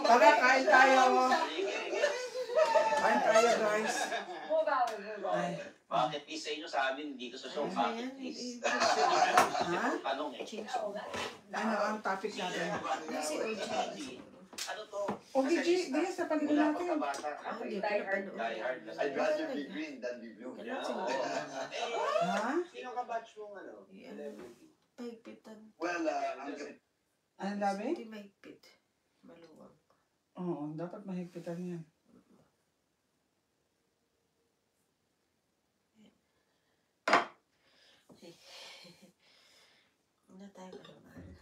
Tara, kain tayo. Kain tayo, guys. Ay. Bakit isa inyo sa amin dito sa show? Bakit is? Ha? Tanong eh. Ano ang topic natin? Ano to? OBG, di sa panilo natin. Die hard. I'd rather be green than be blue. Ha? Sino ka batch mong ano? Mahigpitan. Well, Ano labi? Hindi mahigpit. Maluwag. Oo, dapat mahigpitan yan. Una tayo ka naman.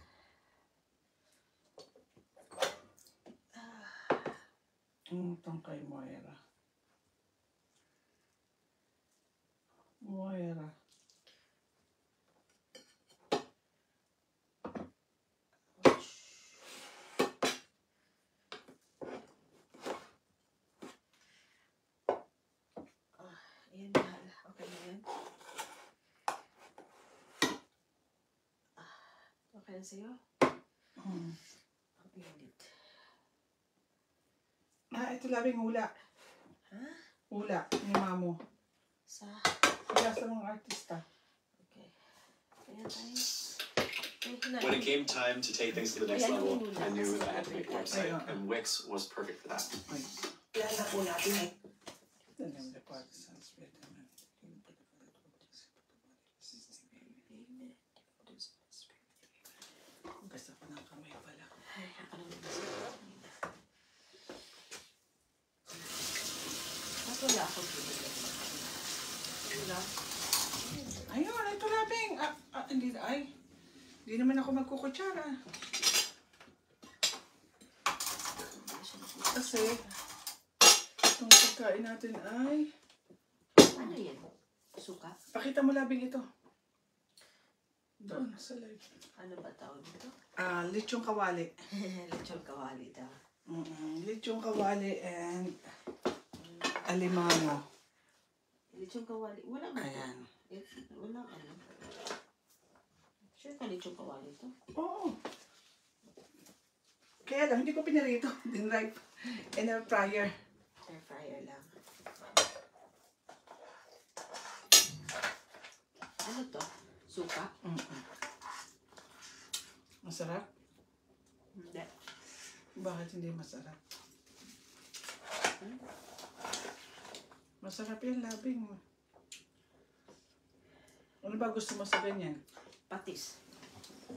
Itong kay Moira. Moira. Ayan, mahal. Okay na yan? Okay na sa'yo? Ang init. Ito labing hula. Ha? Hula ni Mamo. Sa? Hula sa mga artista. Okay. Ayan tayo. When it came time to take things to the next level, I knew that I had to make a website, and Wix was perfect for that. Ay. Lala po natin eh. Basta pa ng kamay pala. Ay, ano na sa kanina. Ba't wala akong bibigyan? Wala. Ayun, ito labing. Hindi naman ako magkukutsara. Kasi, itong pagkain natin ay... Ano yan? Suka? Pakita mo labing ito. Doon, sa live. Ano ba tawag dito? Lechong kawali. Lechon kawali daw. Lechong kawali and alimango. Lechon kawali. Wala ba? Ayan. Wala ano. Sure ka lechon kawali ito? Oo. Kaya lang, hindi ko pinarito. Dinripe. And a fryer. Air fryer lang. Ano to? Suka? Masarap? Hindi. Bakit hindi masarap? Masarap yan, labing. Ano ba gusto mo sa ganyan? Patis.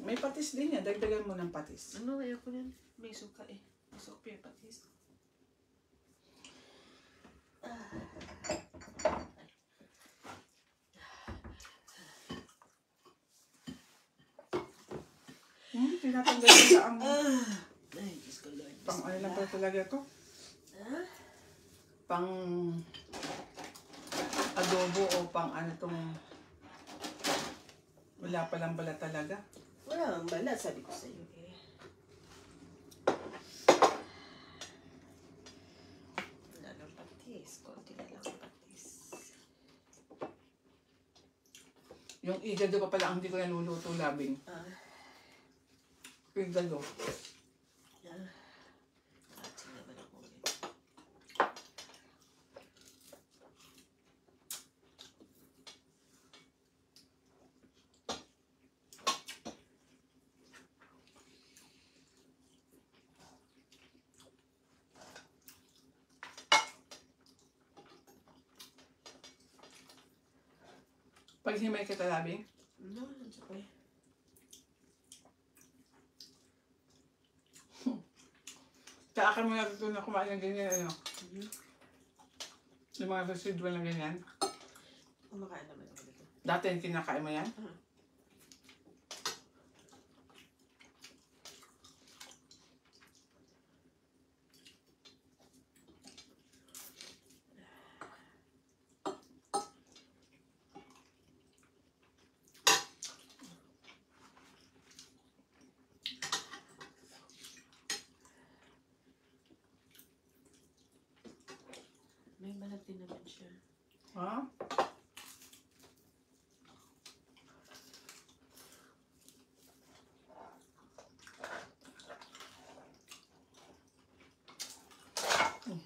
May patis din yan. Dagdagan mo ng patis. Ano? Ayoko yan. May suka eh. Gusto ko yung patis. Tinatanggal nila ang... Ay, Diyos ko Lord. Pang ano lang pala talaga ito? Pang... adobo o pang ano tong... Wala palang bala talaga. Wala ang balat, sabi ko sa'yo eh. Wala ng patis. Konti na lang patis. Yung igado pa pala ang hindi ko naluluto labing. Igado. Kasi naman ako ulit. Pag himay kita labing? No, it's okay. Tsaka kami natutunan kumain ng ganyan, ano? Yung mga residual na ganyan. Kumakain naman ako dito. Dati kinakain mo yan? May balat din naman siya. Ha? Bakit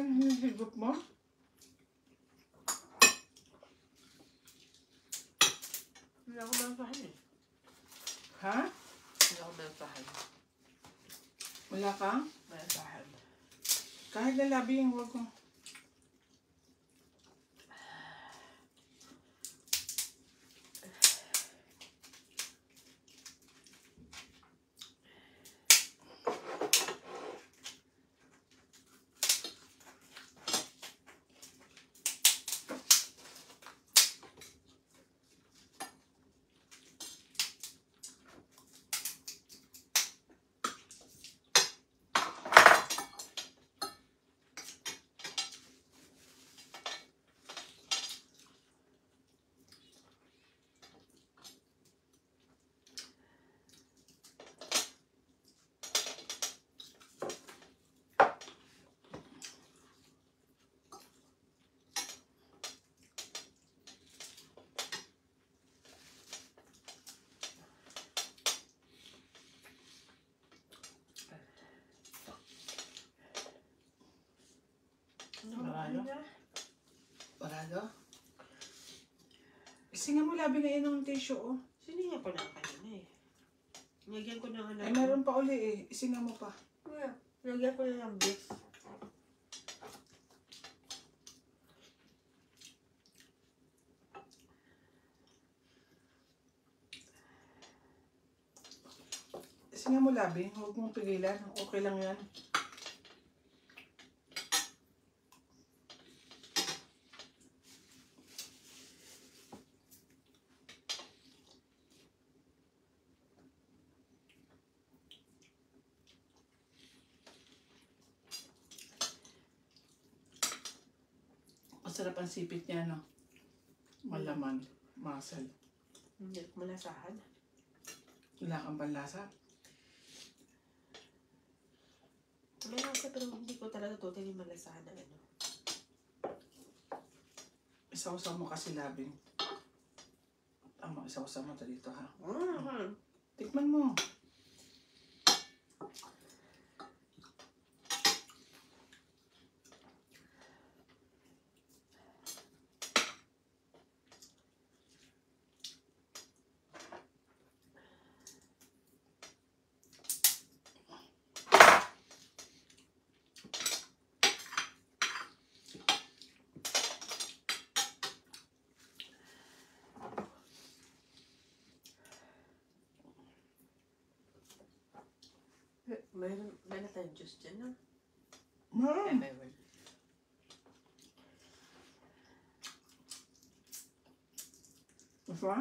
hinihigop mo? Hindi ako malasahan eh. Ha? Hindi ako malasahan. Wala ka? Malasahan. Kahit lalabing, huwag ko. Ano? Parado? Isinga mo labi na yun ng tissue, oh. Sininga pa lang kanina eh. Nilagyan ko ng Ay, meron pa uli eh. Isinga mo pa. Nilagyan ko na ng bits. Isinga mo labi. Huwag mong pigilan. Okay lang yan. Masarap ang sipit niya, no? Malaman. Muscle. Hindi ko malasahan. Wala kang panlasa. May lasa pero hindi ko talaga totally malasahan ng ano. Isaw-saw mo kasi labing. Tama, isaw-saw mo ito dito, ha? Tikman mo. Meron tayong juice dyan, no? Meron. Meron. Gusto ka?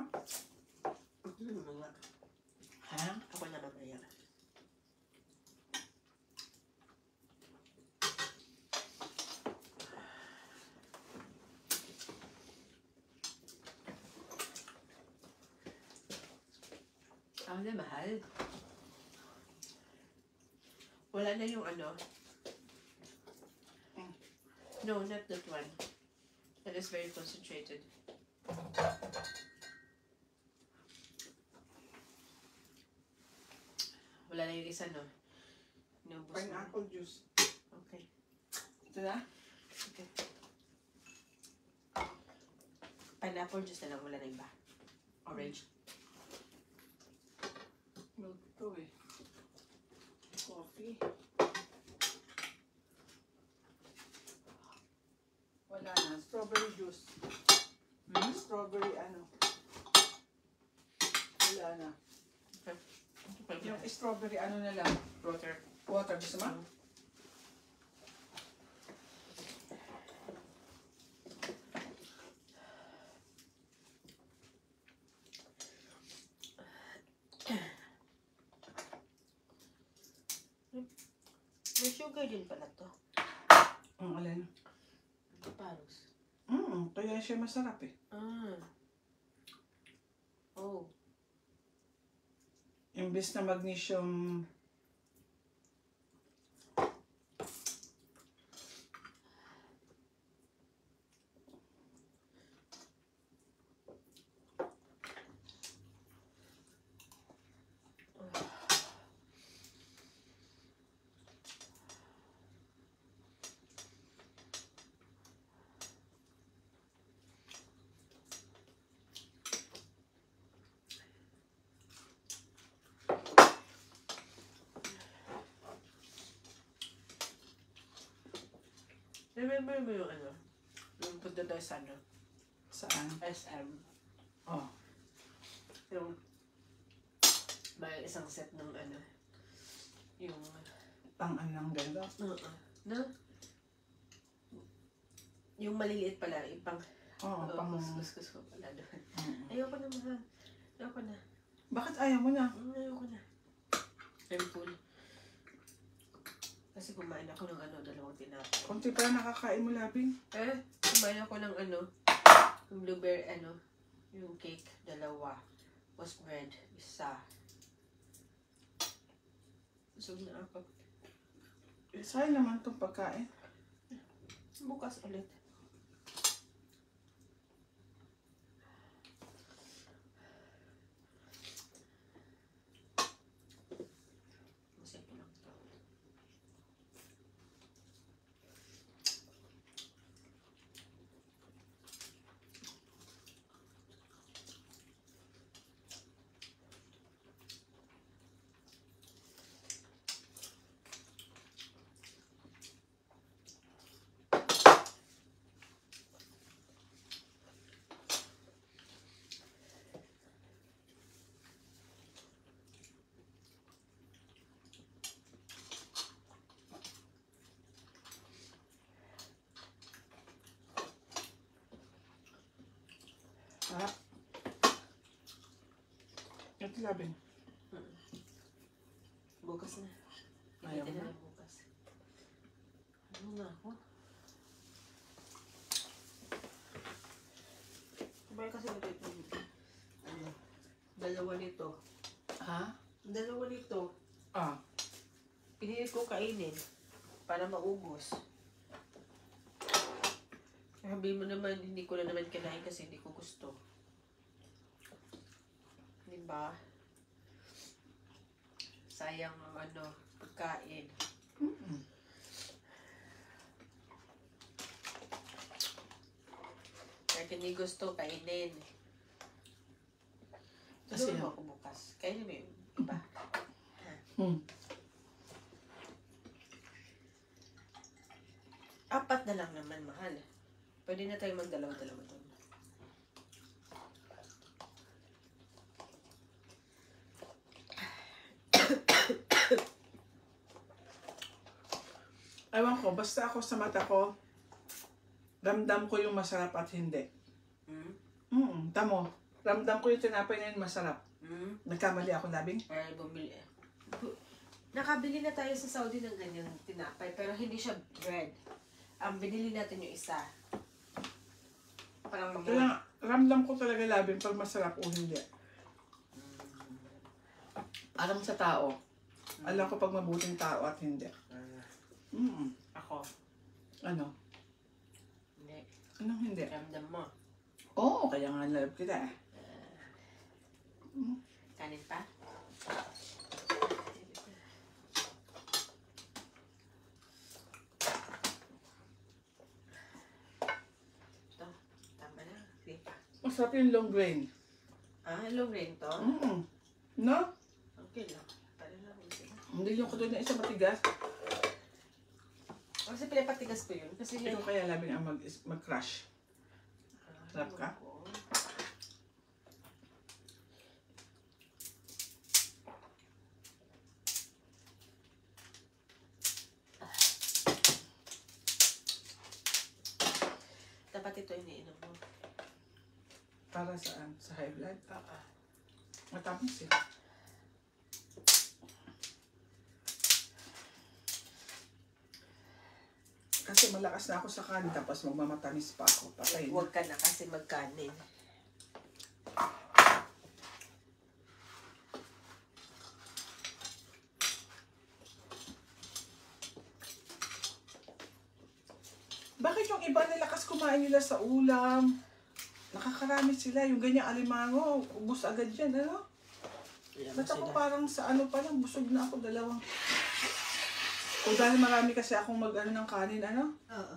Mga. Ha? Ako na mamaya. Ako na mahal. Wala na yung ano. No, not that one. That is very concentrated. Wala na yung isa, no? Inubos mo. Pineapple juice. Okay. Ito na? Okay. Pineapple juice na lang. Wala na iba. Orange. Milk to eh. Coffee. Wala na. Strawberry juice. Strawberry ano. Wala na. Yung strawberry ano na lang. Water. Water. Gusto mo? May sugar din pala to. Ang alin? Paros. Kaya siya masarap eh. Oh. Imbes na magnesium. Remember mo yung ano? Yung punta tayo sa ano? Saan? SM. Oh. Yung may isang set ng ano. Yung Pang anong ganda. na? Yung maliliit pala, ipang Oo, pang... kuskus ko pala doon. Ayoko na mahal. Ayoko na. Bakit ayaw mo na? Ayoko na. I'm full. Kasi kumain ako ng ano, 2 tinapay. Kunti pa lang nakakain mo, Labing. Kumain ako ng ano, yung blueberry, ano, yung cake, 2. Was bread, 1. Busog na ako. Sayang naman itong pagkain. Bukas ulit. Masip lang to. Ah. Ito, Labing. Bukas na. Ayaw Pilitin na. na bukas. Ano na ako? Sabay kasi ito. Ano? 2 nito. Ha? 2 nito. Ah. Pinilit ko kainin para maubos. Sabi mo naman, hindi ko na naman kinain kasi hindi ko gusto. Diba? Sayang ang ano, pagkain. Kahit hindi gusto, kainin. Kasi Kasi ako bukas. Kainin mo yung iba. Hmm. 4 na lang naman, mahal. Pwede na tayo mag-2 doon. Ewan ko, basta ako sa mata ko, ramdam ko yung masarap at hindi. Tamo, ramdam ko yung tinapay na yun masarap. Nagkamali ako, Labing. Ay, bumili. Nakabili na tayo sa Saudi ng ganyang tinapay, pero hindi siya bread. Ang binili natin yung isa. Parang Kaya ramdam ko talaga, Labing, pag masarap o hindi. Alam sa tao. Alam ko pag mabuting tao at hindi. Ako. Ano? Hindi. Anong hindi? Ramdam mo. Oo, kaya nga love kita eh. Kanin pa? Ito. Tama na. Sige pa. Masarap yung long grain. Hello rin to? No? Okay lang. Para lang. Hindi yung katulad na isa matigas. Kasi pinapatigas ko yun. Kasi Ikaw kaya Labing ang mag-crush. Sarap ka? Dapat ito iniinom mo. Para saan? Sa high blood? Matapos eh. Kasi malakas na ako sa kanin tapos magmamatamis pa ako. Patay na. Huwag ka na kasi magkanin. Bakit yung iba nilakas kumain nila sa ulam? Nakakarami sila. Yung ganyang alimango, ubus agad yan, ano? Ba't ako parang sa ano pa lang, busog na ako, 2. O dahil marami kasi akong mag-ano ng kanin, ano? Oo.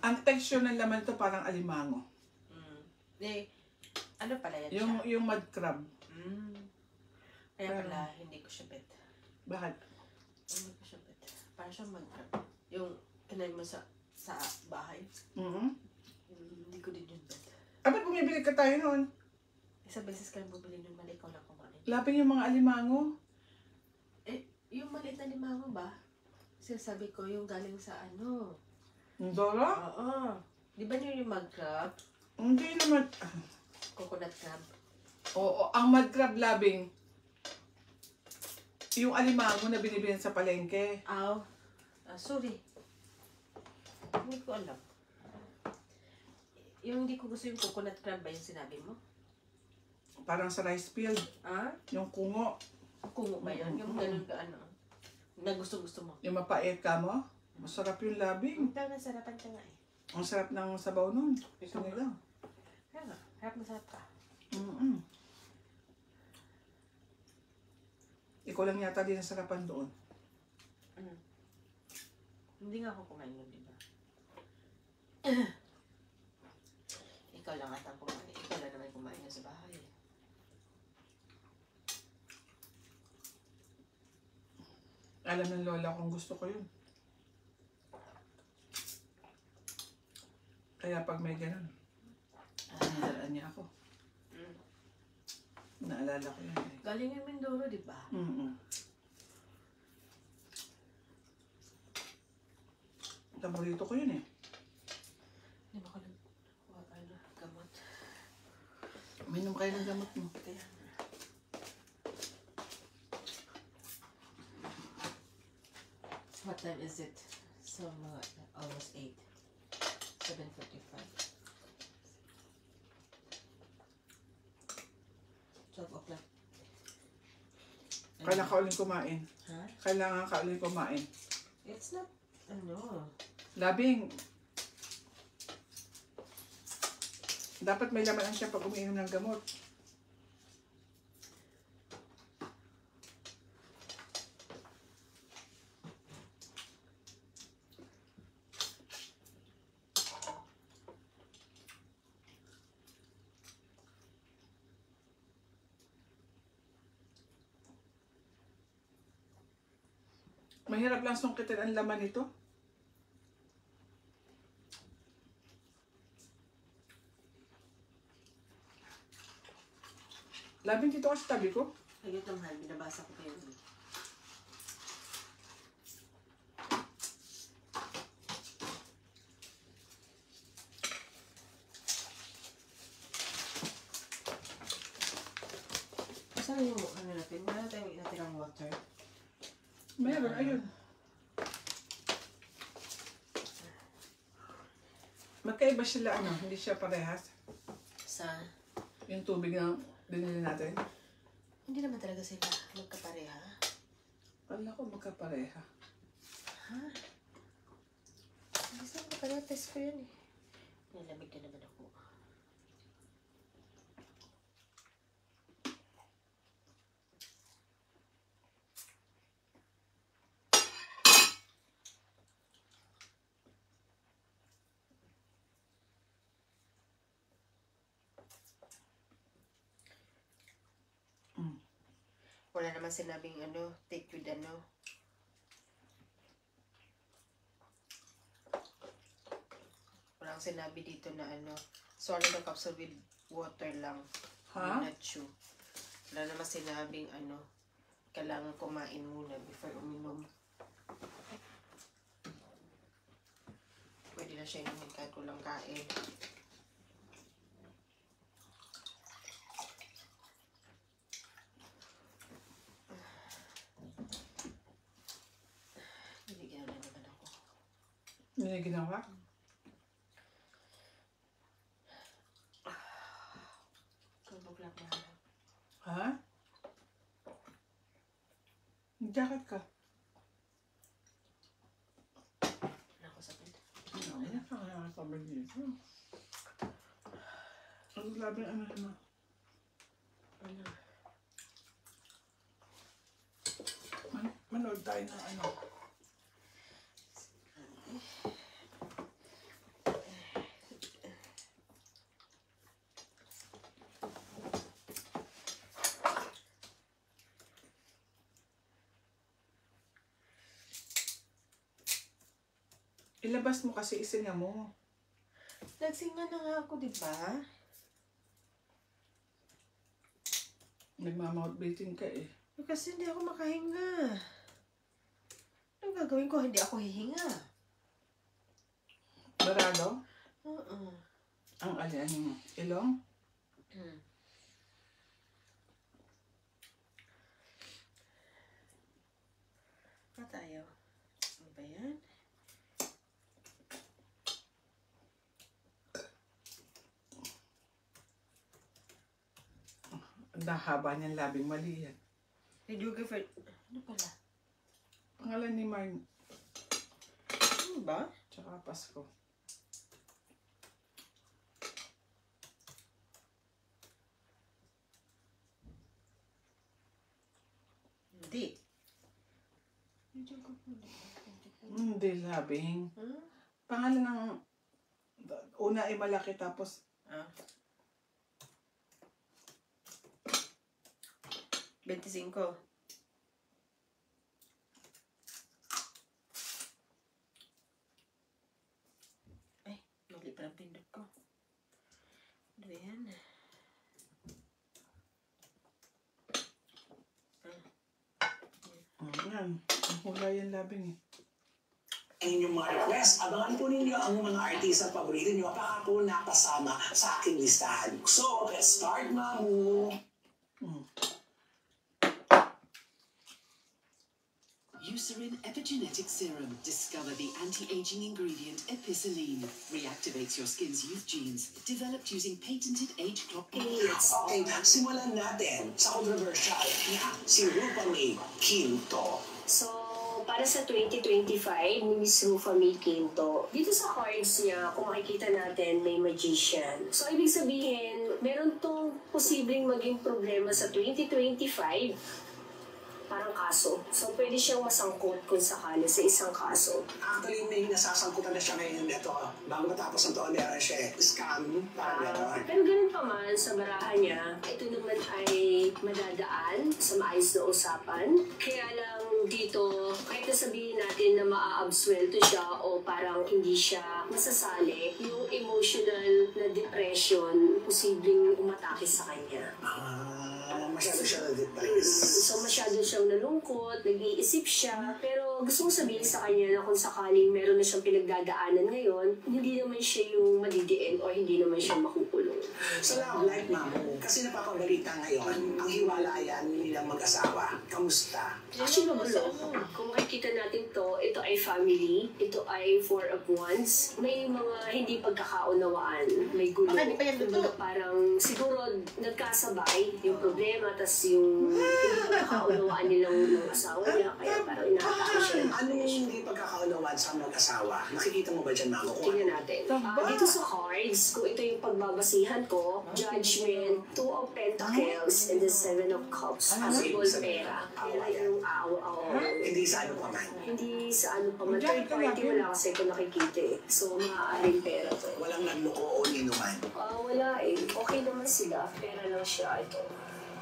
Ang texture ng laman to parang alimango. Eh, ano pala yan Yung, siya? yung mud crab. Kaya pala, hindi ko siya bet. Bakit? Hindi ko siya bet. Parang siya mag-grab. Yung kinain mo sa bahay. Hindi ko din yung bet. Ba't bumibili ka tayo noon? Isang beses ka lang bumili ng mali, ikaw lang kumain. Lapin yung mga alimango. Yung maliit na limango ba? Sinasabi ko, yung galing sa ano. Yung Dora? Oo. Di ba yun yung mag-crab? Hindi naman. Coconut crab. Oo, ang mud crab labing. Yung alimango na binibilhan sa palengke. Sorry. Hindi ko alam. Yung hindi ko gusto yung coconut crab ba yung sinabi mo? Parang sa rice field. Yung kungo. Kungo ba yun? Yung ganun ka ano? Na gusto mo? Yung mapait ka mo. Masarap yung labing. Ang sarapan ka nga eh. Ang sarap ng sabaw nun. Gusto nila. Kaya nga, harap masarap ka. Ikaw lang yata din ang sarapan doon. Hindi nga ako kumain nun, di ba? Ikaw lang ata kumain. Ikaw lang naman kumain na sa bahay. Alam ng lola kung gusto ko yun. Kaya pag may ganun, nalaan niya ako. Naalala ko yan eh. Galing yung Mindoro, di ba? Paborito ko yun eh. Hindi mo ko lang gamot. Minom kayo ng gamot mo. Kaya nga. What time is it? So, almost 8. 7:45. 12 o'clock. Kailangan ka uling kumain. Ha? Kailangan ka uling kumain. It's not, Labing. Dapat may laman ang siya pag umiinom ng gamot. Mahirap lang sungkitin ang laman nito. Labing dito ka sa tabi ko. Ayun, mahal. Binabasa ko pa yun. Saan yung ano natin? Wala tayong natirang water. Meron, ayun. Magkaiba sila ano, hindi siya parehas. Sa? Yung tubig na binili natin. Hindi naman talaga sila magkapareha. Wala ko magkapareha. Ha? Hindi sila magkapareha. Test ko yun eh. Nilamig na naman ako. Wala naman sinabing ano, take with ano. Walang sinabi dito na ano, solid na capsule with water lang. Ha? Not chew. Wala naman sinabing ano, kailangan kumain muna before uminom. Pwede na siya inumin kahit walang kain. Binigyan na naman ako. Hindi ginawa? Kalbog-lak na lang. Ha? Jacket ka. Ako sa bed. Ano ka kaya sabi dito? Ang labing ano na. Ano? Manood tayo ng ano. Ilabas mo kasi isinga mo. Nagsinga na nga ako, di ba? Nagmamouth breathing ka eh. Kasi hindi ako makahinga. Anong gagawin ko? Hindi ako hihinga. Barado? Oo. Ang alin, ilong? Pa tayo. Ano ba yan? Ang haba niyang labing mali yan. Did you give it? Ano pala? Pangalan ni Marn. Ano ba? Tsaka Pasko. Hindi. Hindi labing. Hmm? Pangalan ng una ay malaki tapos Ah. 25. Ay, mali pa ang pindot ko. Ano ba yan? yan. Ang hula yan labing eh. Ang inyong mga request, abangan po ninyo ang mga artista paborito nyo baka po napasama sa aking listahan. So, let's start, Mamu! Eucerin Epigenetic Serum. Discover the anti-aging ingredient Epicelline. Reactivates your skin's youth genes. Developed using patented age clock. Okay, simulan natin sa controversial na si Rupa May Quinto. So, para sa 2025 ni Miss Rufa May Quinto, dito sa cards niya, kung makikita natin, may magician. So, ibig sabihin, meron tong posibleng maging problema sa 2025. Parang kaso. So, pwede siyang masangkot kung sakali sa isang kaso. Actually, may nasasangkutan na siya ngayon dito. Bago matapos ang taon, meron siya scam. Parang gano'n. Pero ganun pa man, sa barahan niya, ito naman ay madadaan sa maayos na usapan. Kaya lang dito, kahit nasabihin natin na maa-absuelto siya o parang hindi siya masasali, yung emotional na depression, posibleng umatake sa kanya. Masyado siya na-depress. So masyado siyang nalungkot, nag-iisip siya, pero gusto kong sabihin sa kanya na kung sakaling meron na siyang pinagdadaanan ngayon, hindi naman siya yung madidiin o hindi naman siya makukulong. Sa love life, Mamu, kasi napapabalita ngayon, ang hiwalayan nilang mag-asawa. Kamusta? Actually, magulo. Kung makikita natin to, ito ay family, ito ay four of wands. May mga hindi pagkakaunawaan, may gulo. Baka di pa yan luto. Kumbaga parang siguro nagkasabay yung problema, tas yung hindi pagkakaunawaan nilang ng asawa niya, kaya parang inaatake siya. Ano yung hindi pagkakaunawaan sa mag-asawa? Nakikita mo ba dyan, Mamu? Tingnan natin. Dito sa cards, kung ito yung pagbabasihan ko, Judgment, Two of Pentacles, and the Seven of Cups. Possible pera. Pera yung awa-awa. Hindi sa ano pa man. Hindi sa ano pa man. Third party wala kasi ito nakikita eh. So, maaaring pera to. Walang nagloko o ninuman. Wala eh. Okay naman sila. Pera lang siya ito.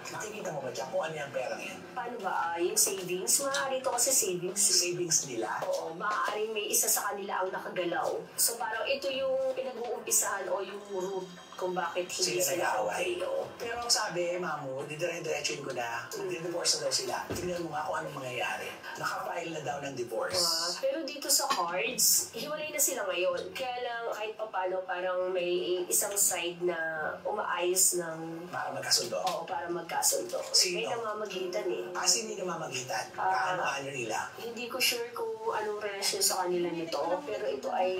Nakikita mo ba dyan kung ano yung pera yan? Paano ba? Yung savings? Maaari ito kasi savings. Savings nila. Oo, maaaring may isa sa kanila ang nakagalaw. So parang ito yung pinag-uumpisahan o yung root kung bakit hindi Sila sila nag-aaway. okay. Pero ang sabi, Mamu, didire-diretsuin ko na. Mag-divorce na daw sila. Tingnan mo nga kung anong mangyayari. Nakafile na daw ng divorce. Pero dito sa cards, hiwalay na sila ngayon. Kaya lang kahit papano parang may isang side na umaayos ng Para magkasundo. para magkasundo. Sino? May namamagitan eh. Kasi hindi ka mamagitan. Kaano-ano nila. Hindi ko sure kung anong relasyon sa kanila nito, pero ito ay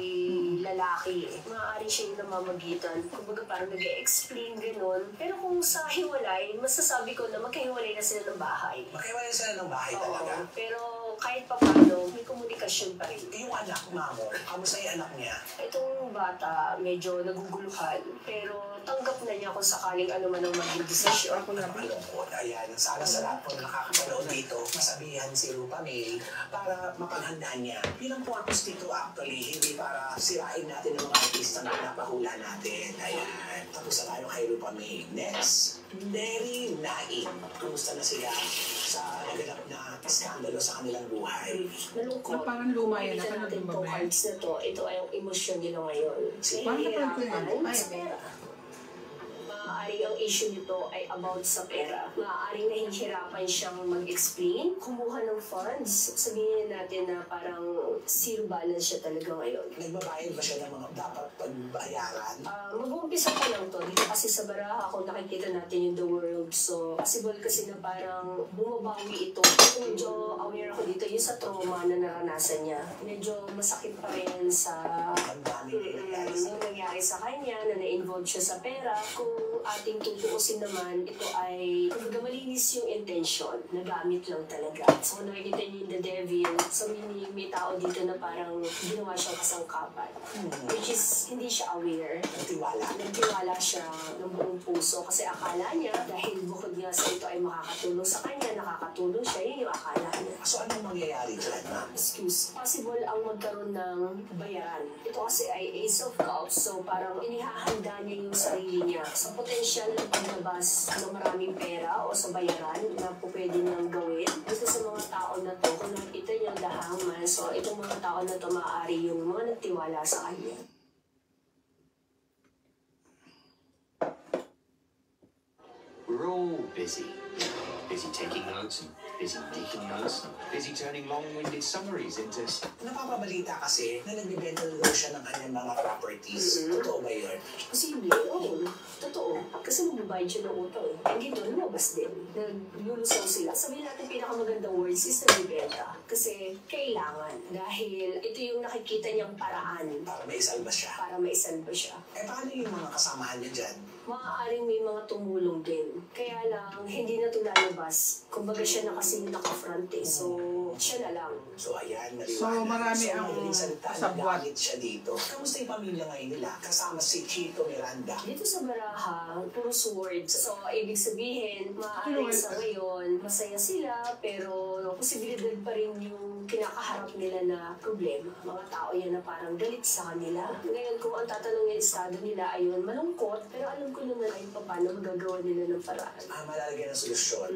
lalaki eh. Maaari siya yung namamagitan. Kumbaga parang nag-explain gano'n. Pero kung sa hiwalay, masasabi ko na magkahiwalay na sila ng bahay. Magkaiwalay sila ng bahay talaga. Oo, pero kahit pa paano, may komunikasyon pa rin. Yung anak, Mamu, kamusta yung anak niya? Itong bata, medyo naguguluhan, pero tanggap na niya kung sakaling ano man ang maging desisyon. Malungkot. Ayan, sana sa lahat po na nakakapanood dito, masabihan si Rupa May para mapaghandaan niya. Bilang purpose dito actually, hindi para sirain natin ang mga artista na napahula natin. Ayan, tapos na tayo kay Rupa May. Next, Neri Nain. Kumusta na sila? sa naganap na iskandalo sa kanilang buhay. Malungkot. Parang luma yan, Kung makikita napanood natin mo ba itong ba yan? cards na to, ito ay ang emosyon nila ngayon. Parang napanood ko yan. Nahihirapan sa pera. Maaaring ang issue nito ay about sa pera. Maaaring nahihirapan siyang mag-explain, kumuha ng funds. Sabihin natin na parang zero balance siya talaga ngayon. Nagbabayad ba siya ng mga dapat pagbayaran? Mag-uumpisa pa lang to. Dito kasi sa baraha, kung nakikita natin yung the world. So, possible kasi na parang bumabawi ito. Medyo aware ako dito. Yung sa trauma na naranasan niya. Medyo masakit pa rin sa Ang dami nangyayari sa yung nangyari sa kanya, na na-involve siya sa pera. Kung ating tutuusin naman, ito ay kumbaga malinis yung intention. Nagamit lang talaga. So, kung nakikita niyo yung the devil, so may tao dito na parang ginawa siyang kasangkapan. Which is, hindi siya aware. Nagtiwala. Nagtiwala siya ng buong puso kasi akala niya, dahil bukod nga sa ito ay makakatulong sa kanya, nakakatulong siya, yun yung akala niya. So anong mangyayari dyan, ma'am? Excuse, possible ang magkaroon ng bayaran. Ito kasi ay Ace of Cups, so parang inihahanda niya yung sarili niya sa potensyal ng paglabas ng maraming pera o sa bayaran na po pwede niyang gawin. Dito sa mga tao na to, kung nakita niyo the Hangman, so itong mga tao na to maaari yung mga nagtiwala sa kanya. We're all busy. Busy taking notes and busy making notes and busy turning long-winded summaries into... Napapabalita kasi na nagbibenta na daw siya ng kanyang mga properties. Totoo ba yun? Posible, oo. Totoo. Kasi magbabayad siya ng utang. And dito, lumabas din. Naglulusaw sila. Sabihin natin pinakamagandang words is nagbibenta. Kasi kailangan. Dahil ito yung nakikita niyang paraan. Para maisalba siya. Para maisalba siya. Eh paano yung mga kasamahan niya dyan? Maaaring may mga tumulong din. Kaya lang, hindi na ito lalabas. Kumbaga siya na kasi naka-front eh. So, siya na lang. So ayan, So, marami ang madaling salita, sabwat. nagalit siya dito. Kamusta yung pamilya ngayon nila? Kasama si Chito Miranda. Dito sa baraha, puro swords. So, ibig sabihin, maaaring sa ngayon, masaya sila, pero posibilidad pa rin yung kinakaharap nila na problema. Mga tao yan na parang galit sa kanila. Ngayon, kung ang tatanungin estado nila ayun, malungkot, pero alam ko naman ay paano magagawa nila ng paraan. Malalagyan ng solusyon.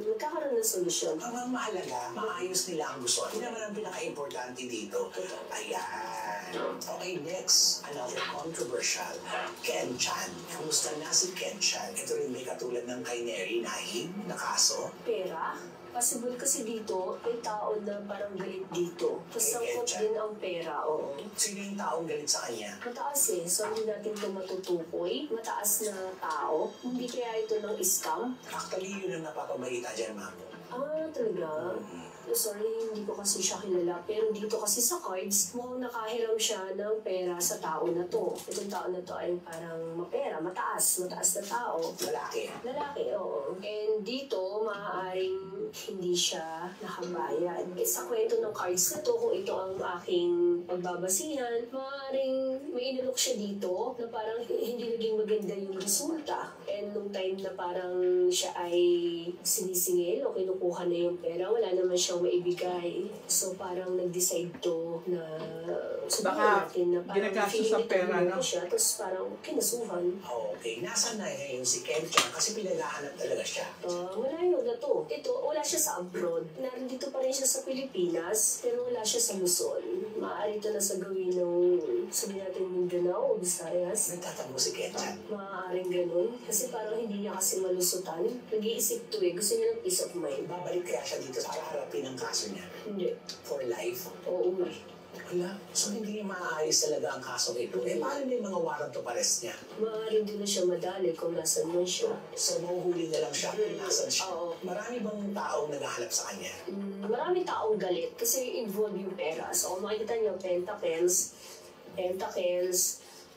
Magkakaroon ng solusyon. Ang mahalaga, maayos nila ang gusto. Yun naman ang pinaka-importante dito. Ayan. Okay, next. Another controversial. Ken Chan. Kamusta na si Ken Chan? Ito rin may katulad ng kay Neri Nahim na kaso. Pera. Possible kasi dito, may tao na parang galit dito. Tapos sangkot din ang pera, oo. Sino yung taong galit sa kanya? Mataas eh. So, hindi natin ito matutukoy. Mataas na tao. Hindi kaya ito ng scam. Actually, yun ang napapabalita dyan, ma'am. Talaga? Sorry, hindi ko kasi siya kilala. Pero dito kasi sa cards, mukhang nakahiram siya ng pera sa tao na to. Itong tao na to ay parang mapera, mataas na tao. Lalaki. Lalaki, oo. And dito, maaaring hindi siya nakabayad. Sa kwento ng cards na to, kung ito ang aking pagbabasihan, maaaring may inalok siya dito na parang hindi naging maganda yung resulta. And nung time na parang siya ay sinisingil o kinukuha na yung pera, wala naman siyang maibigay. So parang nag-decide to na Baka natin na parang ginagastos feeling sa ito pera, niloko no? siya, tapos parang kinasuhan. Okay, nasaan na ngayon si Ken Chan? Kasi pinaghahanap talaga siya. Malayo na to. Ito, wala siya sa abroad. Nandito pa rin siya sa Pilipinas, pero wala siya sa Luzon. Maaari ito na sa gawin ng, sabihin natin, Mindanao o Visayas. Nagtatango si Ken Chan. Maaaring ganun. Kasi parang hindi niya kasi malusutan. Nag-iisip to eh. Gusto niya ng peace of mind. Babalik kaya siya dito sa harapin ng kaso niya. Hindi. For life. Oo eh. Wala. So hindi niya maayos talaga ang kaso ito. Eh, paano may mga warrant of arrest niya? Maaaring din na siya madali kung nasan man siya. So mahuhuli na lang siya kung nasan siya. Oo. Marami bang taong naghahanap sa kanya? Marami taong galit kasi involved yung pera. So kung makikita niyo, Pentacles,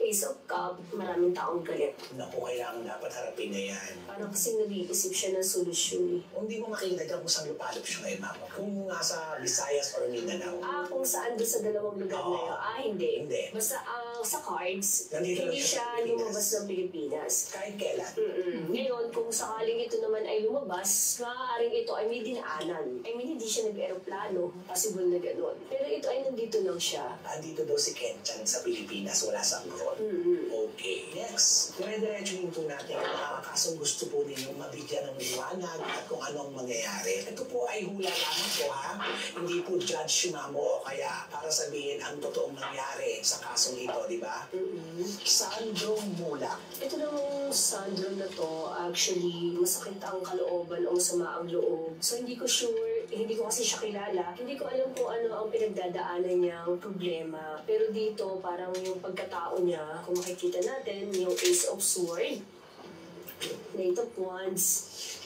Ace of Cup, maraming taong galit. Naku, kailangan dapat harapin na yan. Parang kasi nag-iisip siya ng solusyon eh. Kung di mo makita dyan kung saan lupalop siya ngayon, mama. Kung nasa Visayas or Mindanao. Kung saan doon sa dalawang lugar na yun? Hindi. Hindi. Basta sa cards, Nandito lang hindi siya sa siya Pilipinas. lumabas ng Pilipinas. Kahit kailan. Ngayon, kung sakaling ito naman ay lumabas, maaaring ito ay may dinaanan. I mean, hindi siya nag-aeroplano. Possible na gano'n. Pero ito ay nandito lang siya. Andito daw si Ken Chan sa Pilipinas, wala sa abroad. yun. Okay. Next, dire-diretsuhin po natin ang mga kasong gusto po ninyong mabigyan ng liwanag at kung anong mangyayari. Ito po ay hula lamang po ha. Hindi po judge mamo o kaya para sabihin ang totoong nangyari sa kasong ito, di ba? Sandro Mulak. Ito namang syndrome na to, actually, masakit ang kalooban o masama ang loob. So, hindi ko sure, hindi ko kasi siya kilala. Hindi ko alam kung ano ang pinagdadaanan niyang problema. Pero dito, parang yung pagkatao niya, kung makikita natin, yung Ace of Swords, Knight of Wands,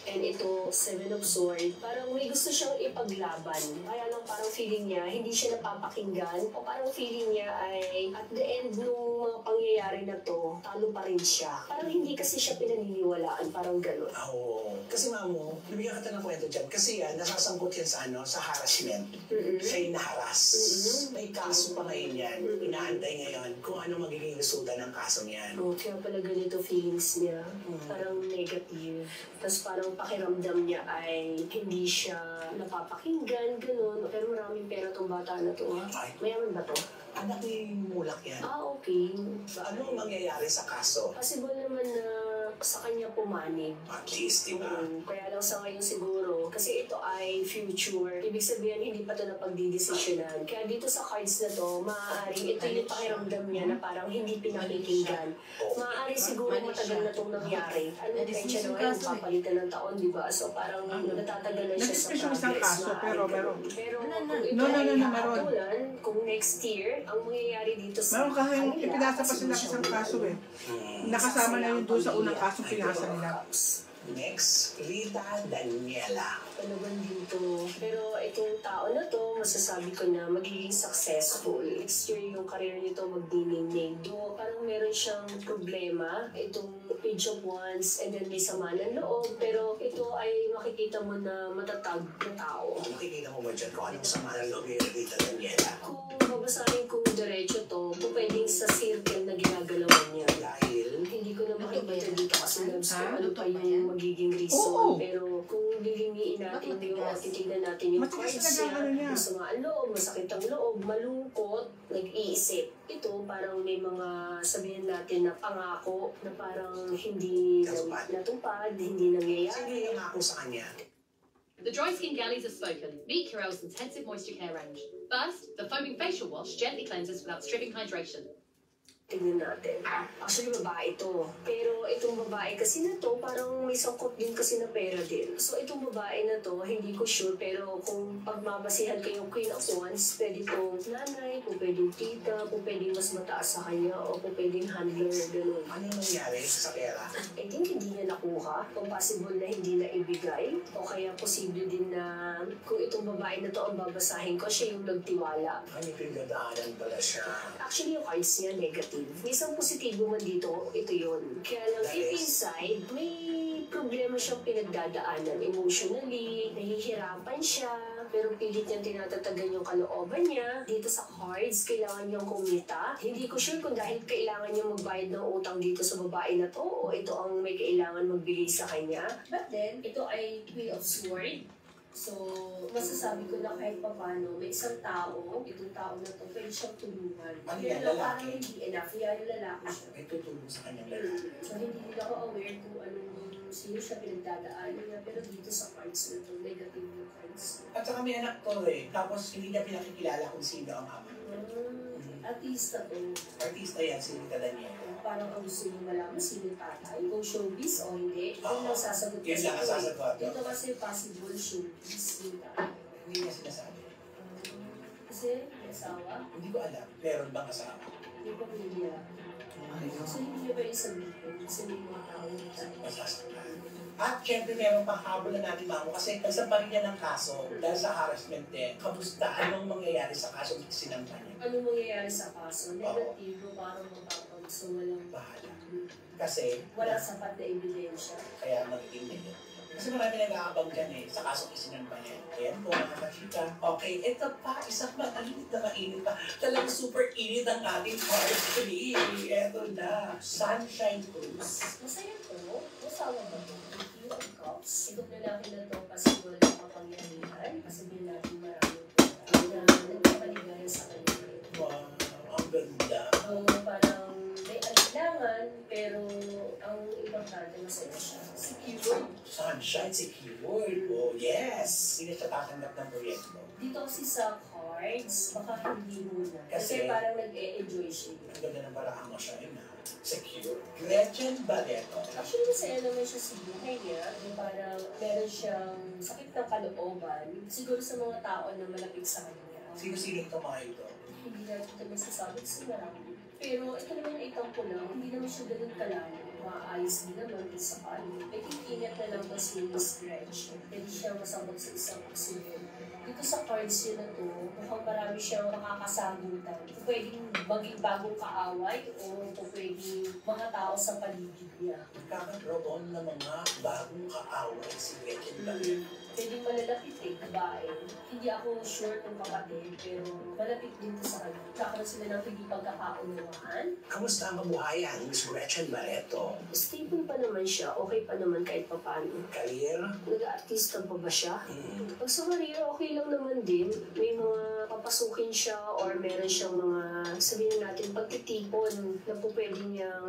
and ito, Seven of Swords. Parang may gusto siyang ipaglaban. Kaya lang parang feeling niya, hindi siya napapakinggan. O parang feeling niya ay, at the end nung mga pangyayari na to, talo pa rin siya. Parang hindi kasi siya pinaniniwalaan. Parang gano'n. Oo. Kasi mamo, nabigyan ka ng kwento dyan. Kasi yan, nasasangkot yan sa sa harassment. Siya yung naharas. May kaso pa ngayon yan. Inaantay ngayon kung ano magiging resulta ng kaso niyan. Oh, kaya pala ganito feelings niya. Parang negative. Tapos parang pakiramdam niya ay hindi siya napapakinggan, gano'n. Pero maraming pera tong bata na to. Ay. Mayaman ba to? Anak ni Mulak yan. Okay. Ano ang mangyayari sa kaso? Possible naman na sa kanya pumanig. At least, di ba? Kaya lang sa ngayon siguro, kasi ito ay future. Ibig sabihin, hindi pa ito napagdidesisyonan. Kaya dito sa cards na to, maaaring ito yung pakiramdam niya na parang hindi pinakikinggan. Maaaring siguro matagal na itong nangyari. Ano, pensya naman, papalitan ng taon, di ba? So parang natatagalan siya sa Nag-discuss yung isang progress. kaso, pero meron. Pero kung No, ito no, ay meron. hahatulan, kung next year, ang mangyayari dito sa Meron kasi kanila, ipinasa pa kasi sila siya isang kaso eh. Mm. Nakasama na yun doon sa unang kasong pinasa nila. Next, Rita Daniela. Palaban dito. Pero itong tao na to, masasabi ko na magiging successful. Next year yung career nito magdiningning. Do, parang meron siyang problema. Itong Page of Wands, and then may sama ng loob. Pero ito ay makikita mo na matatag na tao. Makikita mo ba dyan kung anong sama ng loob ni Rita Daniela? Kung babasahin kong diretso to, kung pwedeng sa circle na ginagalawan niya. Dahil, Hindi ko na makikita dito kasi loves ko ano pa yung magiging reason. Pero kung lilimiin natin yung titignan natin yung Matigas cards talaga ano niya. niya, masama ang loob, masakit ang loob, malungkot, nag-iisip. Ito parang may mga sabihin natin na pangako na parang hindi natupad, hindi sino nangyayari. yung ako sa kanya? The dry skin galleys have spoken. Meet Curel's intensive moisture care range. First, the foaming facial wash gently cleanses without stripping hydration. Tingnan natin. Actually, babae ito. Pero itong babae kasi na to, parang may sangkot din kasi na pera din. So, itong babae na to, hindi ko sure. Pero kung pagmabasihan ko yung Queen of Wands, pwede itong nanay, kung pwedeng tita, kung pwedeng mas mataas sa kanya, o kung pwedeng handler, gano'n. Ano nangyari sa pera? I think hindi niya nakuha. Kung possible na hindi na ibigay. O kaya posible din na kung itong babae na to ang babasahin ko, siya yung nagtiwala. May pinagdadaanan pala siya. Actually, yung cards niya negative. Isang positibo man dito, ito yun. Kaya lang, deep inside, may problema siyang pinagdadaanan. Emotionally, nahihirapan siya, pero pilit niyang tinatatagan yung kalooban niya. Dito sa cards, kailangan niyang kumita. Hindi ko sure kung dahil kailangan niyang magbayad ng utang dito sa babae na to, o ito ang may kailangan magbigay sa kanya. But then, ito ay Queen of Swords. So, masasabi ko na kahit paano, may isang tao, itong tao na to, pwede siyang tulungan. Ano Pero yan, parang lalaki? hindi enough, yan yung lalaki siya. May tutulong sa kanyang lalaki. So, hindi din ako aware kung anong sino siya pinagdadaanan niya. Pero dito sa cards na to, negative yung cards. At saka may anak to eh. Tapos hindi niya pinakikilala kung sino ang ama. Artista to. Artista yan, si Rita Daniela. Parang ang gusto niyo malaman sino yung tatay. Kung showbiz o hindi, yun lang sasagot Yun lang ang sasagot. Dito kasi possible showbiz yung tatay. Hindi niya sinasabi. Kasi may asawa, Hindi ko alam. Meron bang asawa? may pamilya. So hindi niya pwede sabihin kasi may mga tao na Masasaktan. At syempre meron pang habol na natin mamo kasi nagsampa rin niya ng kaso dahil sa harassment din. Kamusta? Anong mangyayari sa kaso sinampa niya? ano mangyayari sa kaso? Negatibo, parang mapapag. So walang Bahala. Kasi wala sapat na ebidensya. kaya magiging negative. Kasi marami nag-aabang dyan eh, sa kasong isinampa niya. Ayan po mga kachika. Okay, ito pa, isang mainit na mainit pa. Talagang super init ang ating cards today. Ito na, Sunshine Cruise. Masaya to. Masawa ba to? King of Cups. Itong lalaki na to kasi wala ng kapangyarihan. Kasi din natin maraming na nagpapaligayan sa kanya. Wow, ang ganda. So parang may siya, secured. Oh, yes! Hindi na siya tatanggap ng proyekto. Dito kasi sa cards, baka hindi muna. Kasi Kasi parang nag-e-enjoy siya. Ang ganda ng paraan mo siya, na secure. Gretchen Barreto. Actually, masaya naman siya sa buhay niya. Yung parang meron siyang sakit ng kalooban. Siguro sa mga tao na malapit sa kanya. Sino-sino ito mga ito? Hindi natin ito masasabi kasi marami. Pero ito naman ay itang ko lang. Hindi naman siya ganun kalayo. Maayos din naman din sa kanya. May ingat na lang ba si Miss Gretchen. Pwede siya masabot sa isang accident. Dito sa cards yun na to, mukhang marami siyang makakasagutan. Pwedeng maging bagong kaaway o pwedeng mga tao sa paligid niya. Nagkakaroon ng mga bagong kaaway si Gretchen Barreto. Pwedeng malalapit babae. Hindi ako sure kung kapatid, pero malapit din to sa kanya. Kakaroon sila ng hindi pagkakaunawaan. Kamusta ang kabuhayan, Miss Gretchen Barreto? Stable pa naman siya, okay pa naman kahit papaano. Career? Nag-artista pa ba siya? Pag sa career, okay lang naman din. May mga papasukin siya or meron siyang mga, sabihin natin, pagtitipon na po pwede niyang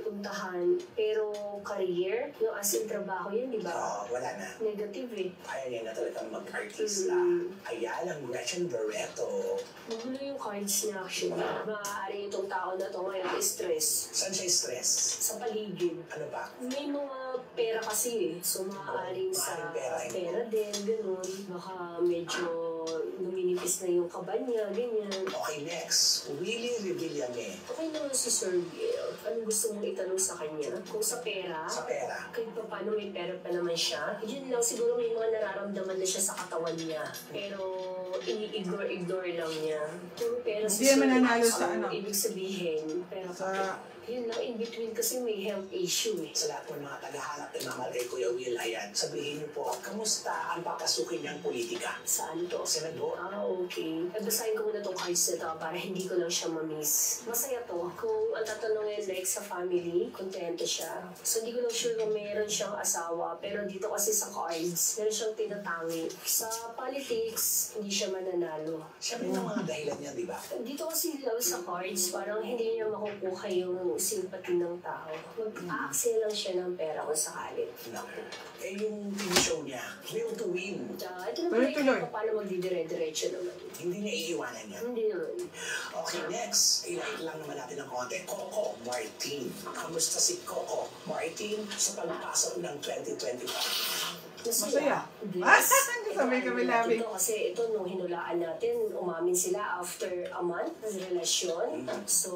puntahan. Pero career, yung as in trabaho yun, di ba? Oo, wala na. Negative eh. Kaya niya na talagang mag-artista. Ayan ang Gretchen Barreto. Magulo yung cards niya actually. Maaari itong tao na to ngayon stress. Saan siya stress? Sa paligid. Ano ba? May mga pera kasi eh. So maaaring sa pera din, ganun. Baka medyo numinipis na yung kaba niya, ganyan. Okay, next. Willie Revillame. Okay naman si Sir Gail. Anong gusto mong itanong sa kanya? Kung sa pera, Sa pera. kahit pa paano may pera pa naman siya, yun lang siguro may mga nararamdaman na siya sa katawan niya. Pero ini-ignore lang niya. Puro pera si Hindi Sir mananalo Gail. sa ano? Ibig sabihin, pero yun lang, in between kasi may health issue eh. Sa lahat ng mga tagahanap ni Mama kay Kuya Will, ayan, sabihin niyo po, kamusta ang papasukin niyang politika? Saan to? Senador. Ah, okay. Basahin ko muna tong cards na to para hindi ko lang siya ma-miss. Masaya to. Kung ang tatanungin like sa family, kontento siya. So hindi ko lang sure kung meron siyang asawa, pero dito kasi sa cards, meron siyang tinatangi. Sa politics, hindi siya mananalo. Siyempre ng mga dahilan niya, di ba? Dito kasi lang sa cards, parang hindi niya makukuha yung sympathy ng tao. Mag-aaksaya lang siya ng pera kung sakali. Naku. Eh yung TV show niya, Will to Win. Ito na pala yung paano magdidire-diretso naman. Hindi niya iiwanan yan. Hindi naman. Okay, next. I-like lang naman natin ng konti. Coco Martin. Kamusta si Coco Martin sa pagpasok ng 2025? Masaya. Yes. Sabay kami namin. Ito kasi ito nung hinulaan natin, umamin sila after a month ng relasyon. So,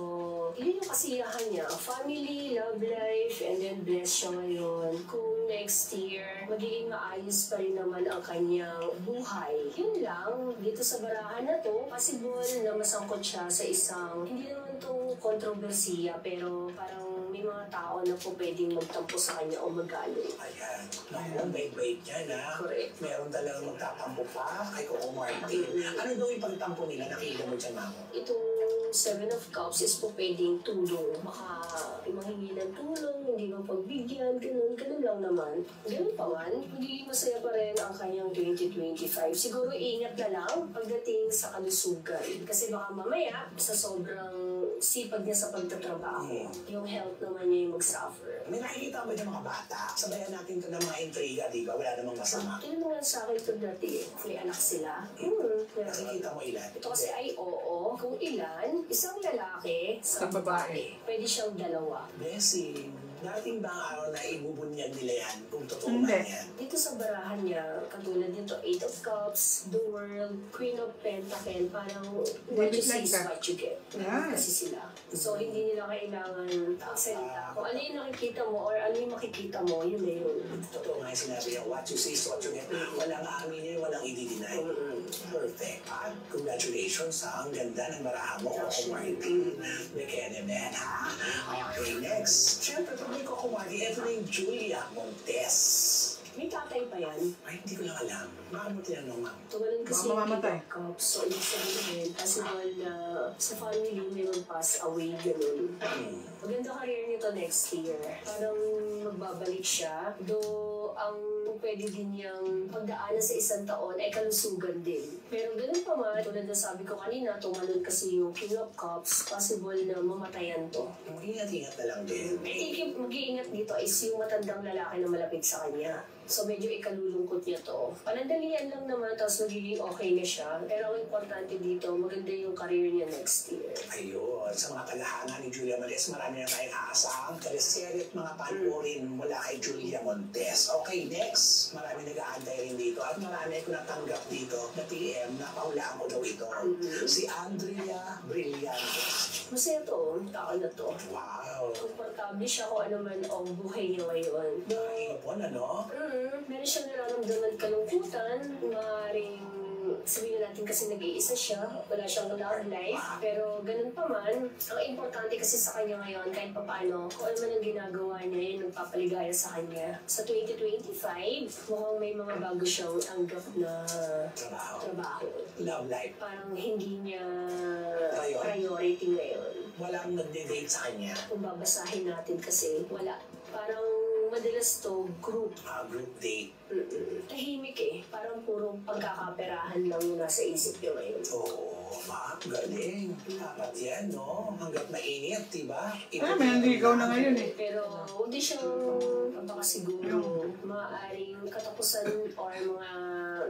yun yung kasiyahan niya. Family, love life, and then bless siya ngayon. Kung next year, magiging maayos pa rin naman ang kanyang buhay. Yun lang, dito sa barahan na to, possible na masangkot siya sa isang, hindi naman to kontrobersiya, pero parang may mga tao na po pwedeng magtampo sa kanya o magalo. Ayan. Naku, bait-bait niya na. Correct. Meron talagang magtatampo pa kay Coco Martin. Ano daw yung pagtampo nila? Nakita mo dyan, Mamo? Itong Seven of Cups is po pwedeng tulong. Baka manghingi ng tulong, hindi mo pagbigyan, ganun lang naman. Ganun pa man, hindi masaya pa rin ang kanyang 2025. Siguro ingat na lang pagdating sa kalusugan. Kasi baka mamaya, sa sobrang sipag niya sa pagtatrabaho, yung health naman niya yung mag-suffer. May nakikita ba dyan mga bata? Sabayan natin ito ng mga intriga, di ba? Wala namang masama. Yun naman sa akin ito dati, may anak sila. Nakikita mo ilan? Ito kasi ay oo. Kung ilan, isang lalaki, isang babae. Pwede siyang dalawa. Blessing. Dating ba ang araw na ibubunyag nila yan kung totoo man yan? Dito sa barahan niya, katulad dito, Eight of Cups, The World, Queen of Pentacle, parang what you see is what you get. Kasi sila. So, hindi nila kailangan salita. Kung ano yung nakikita mo or ano yung makikita mo, yun na yun. Totoo nga yung sinabi niya, what you see is what you get. Walang aamin niya, walang i-deny. Perfect. At congratulations ha, ang ganda ng barahan mo, Coco Martin. Bekene men ha? Okay, next. Siyempre, pag may Coco Martin, ito na yung Julia Montes. May tatay pa yan? Ay, hindi ko lang alam. Baka mo tinanong, ma'am. Tumalan kasi yung Cups. So, ibig sabihin, possible na sa family may mag-pass away, ganun. Maganda career nito next year. Parang magbabalik siya. Though, ang pwede din niyang pagdaanan sa isang taon ay kalusugan din. Pero ganun pa man, tulad na sabi ko kanina, tumalon kasi yung King of Cups, possible na mamatayan to. Mag-ingat-ingat na lang din. Mag-iingat dito is yung matandang lalaki na malapit sa kanya. So medyo ikalulungkot niya to. Panandalian lang naman, tapos magiging okay na siya. Pero ang importante dito, maganda yung career niya next year. Ayun, sa mga kalahanga ni Julia Montes, marami na tayong aasahang teleserye at mga panoorin mula kay Julia Montes. Okay, next. Marami nag-aantay rin dito at marami ko natanggap dito na PM na pahulaan ko daw ito. Si Andrea Brillantes. Masaya to, tao na to. Wow. Komportable siya kung ano man ang buhay niya ngayon. Nakahipon, ano? Meron siyang nararamdaman kalungkutan, maaaring sabihin natin kasi nag-iisa siya, wala siyang love life, pero ganun pa man, ang importante kasi sa kanya ngayon, kahit paano, kung ano man ang ginagawa niya, yun nagpapaligaya sa kanya. Sa 2025, mukhang may mga bago siyang tanggap na trabaho. Love life. Parang hindi niya Priority. priority ngayon. Walang nagde-date sa kanya. Kung babasahin natin kasi, wala. Parang madalas to group. Group date. Tahimik eh. Parang puro pagkakaperahan lang yung nasa isip niyo ngayon. Oo, galing. Dapat yan, no? Hanggat mainit, diba? May nanligaw na ngayon eh. Pero hindi siyang baka siguro maaaring katapusan or mga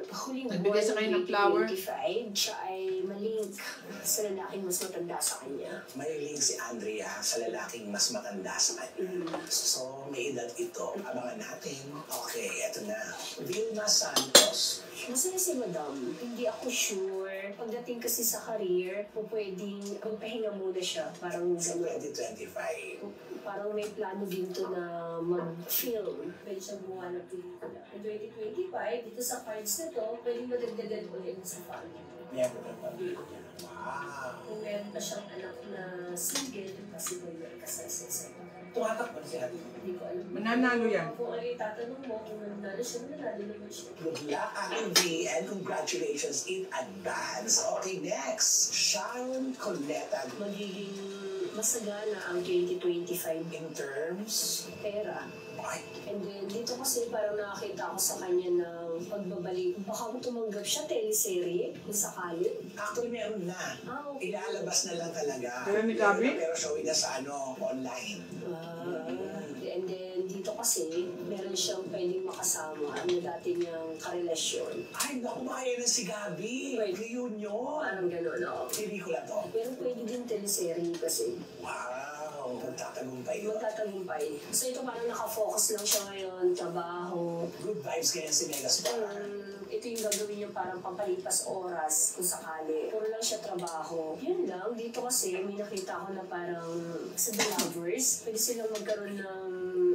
huling Nagbigay sa kayo ng flower. 2025, siya ay malink sa lalaking mas matanda sa kanya. May link si Andrea sa lalaking mas matanda sa kanya. So, may edad ito. Abangan natin. Okay, eto na. Vilma Santos. Masaya si Madam. Hindi ako sure. Pagdating kasi sa career, pwedeng magpahinga muna siya. Parang Sa gano'n. 2025. Parang may plano dito na mag-film. Pwede siyang gumawa ng pelikula. In 2025, dito sa cards na to, pwedeng madagdagan ulit sa family. Miyembro ng pamilya. Wow. Kung meron pa siyang anak na single, kasi may kasal sa Tumatakpan si Ate. Hindi ko alam. Mananalo yan. Kung ano yung tatanong mo, kung nanalo siya, nanalo naman siya. Good luck, Ate V, and congratulations in advance. Okay, next. Sharon Coleta. Magiging masagana ang 2025 In terms, pera. ay, And then, dito kasi parang nakakita ako sa kanya ng pagbabalik. Baka tumanggap siya, teleserye, kung sakali. actually meron na. Okay. Ilalabas na lang talaga. Kaya ni Gabi? Pero showing na sa online. And then, dito kasi, meron siyang pwedeng makasama na dati niyang karelasyon. Ay, naku, makaya na si Gabi. Right. Reunion. Parang gano'n, no? Pelikula to. Pero pwede din teleserye kasi. Wow, magtatagumpay yun. Magtatagumpay. So ito parang nakafocus lang siya ngayon, trabaho. Good vibes ganyan si Megastar. Ito yung gagawin niya parang pampalipas oras kung sakali. Puro lang siya trabaho. Yun lang. Dito kasi may nakita ko na parang sa The Lovers, pwede silang magkaroon ng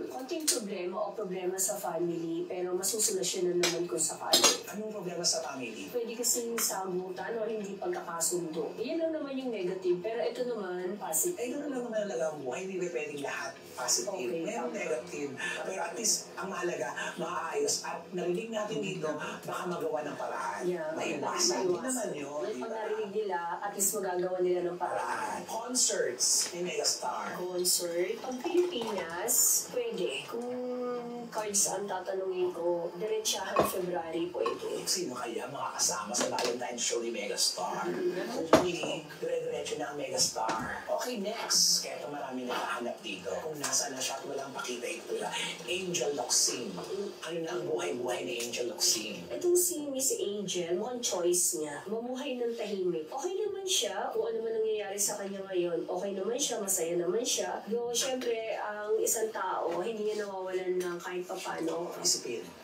konting problema o problema sa family, pero masusolusyonan naman kung sakali. Anong problema sa family? Pwede kasing sagutan o hindi pagkakasundo. Yan lang naman yung negative, pero ito naman positive. Eh, gano'n lang naman talaga ang buhay. Hindi ba pwedeng lahat positive? Okay, Meron tama. negative. Pero at least, ang mahalaga, maayos. At narinig natin dito, baka magawa ng paraan. Yeah, Maiwasan. Hindi naman yun. di Pag ba? narinig nila, at least magagawa nila ng paraan. Concerts ni Megastar. Concert. Pag Pilipinas, pwede. Kung cards ang tatanungin ko, diretsahan February pwede. Sino kaya makakasama sa Valentine's show ni Megastar? Hindi, dire-diretso na ang Megastar. Okay, next. Kaya ito marami nakahanap dito. Kung nasa na siya at walang pakita ito na Angel Locsin. Ano na ang buhay-buhay ni Angel Locsin? Itong si Miss Angel, mukhang choice niya. Mamuhay ng tahimik. Okay naman siya, kung ano man nangyayari sa kanya ngayon. Okay naman siya, masaya naman siya. Though, syempre, ang isang tao, hindi niya nawawalan ng kahit papano.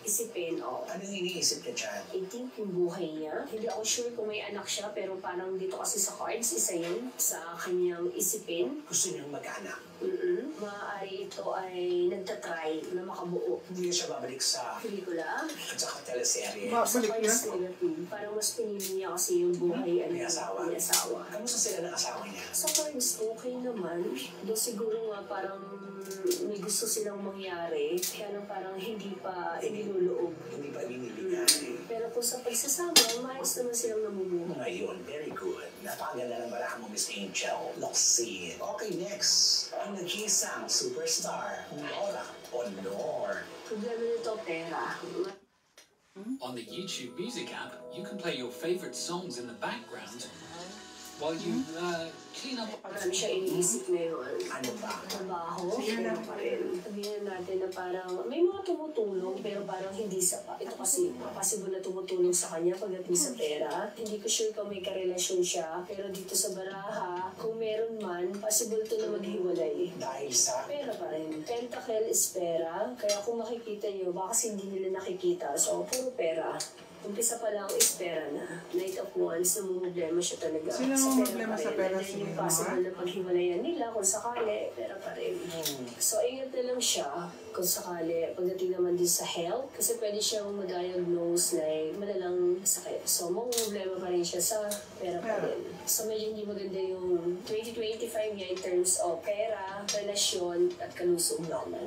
Isipin, o. Anong iniisip niya dyan? I think yung buhay niya. Hindi ako sure kung may anak siya, pero parang dito kasi sa cards, isa yun sa kanyang isipin. Gusto niyang mag-anak. Maaari ito ay nagtatry na makabuo. Hindi na siya babalik sa Pelikula. at saka teleserye. Sa cards negative. Parang mas pinili niya kasi yung buhay May asawa. May asawa. Kamusta sila ng asawa niya? Sa cards, okay naman. Doon siguro nga parang may gusto silang mangyari. Kaya lang parang hindi pa iniluloob. Hindi pa binibigay. Pero kung sa pagsasama, maayos naman silang namumuhay. Ngayon, very good. Napakaganda ng barahan mo, Miss Angel Locsin. Okay, next. Ang nag-iisang superstar, Nora Honor. Problema nito, pera. On the YouTube Music app, you can play your favorite songs in the background while you clean up. Marami siya iniisip ngayon. Ano ba? Trabaho, pero pa rin. Sabihin natin na parang may mga tumutulong pero parang hindi sapat. Ito kasi possible na tumutulong sa kanya pagdating sa pera. Hindi ko sure kung may karelasyon siya. Pero dito sa baraha, kung meron man, possible to na maghiwalay. Dahil sa... Pera pa rin. Pentacle is pera. Kaya kung makikita nyo, baka kasi hindi nila nakikita. So, puro pera. Umpisa pa lang is pera na. Knight of Wands, namumblema siya talaga. Sino sa namumblema sa pera? And then yung possible na paghiwalayan nila kung sakali, pera pa rin. So, ingat na lang siya kung sakali. Pagdating naman din sa health, kasi pwede siyang ma-diagnose na malalang sakit. So, mamumblema pa rin siya sa pera pa rin. So, medyo hindi maganda yung 2025 niya in terms of pera, relasyon, at kalusog naman.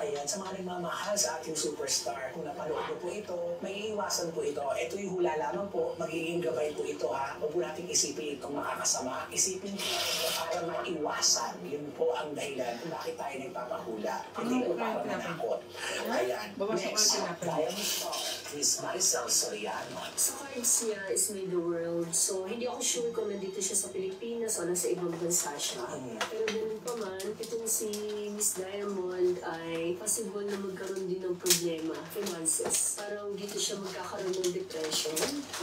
Ayan, sa mga nagmamahal sa ating superstar, kung napanood mo po ito, may iwasan po ito. Ito yung hula lamang po, magiging gabay po ito ha. Huwag po natin isipin itong makakasama. Isipin po ito para maiwasan. Yun po ang dahilan kung bakit tayo nagpapahula. Hindi po para manakot. Ayan, next, Diamond Star, Miss Maricel Soriano. Sa cards niya is Made the World. So, hindi ako sure kung nandito siya sa Pilipinas o nasa ibang bansa siya. Pero ganun pa man, itong si Miss Diamond ay possible na magkaroon din ng problema, finances. Parang dito siya magkakaroon ng depression,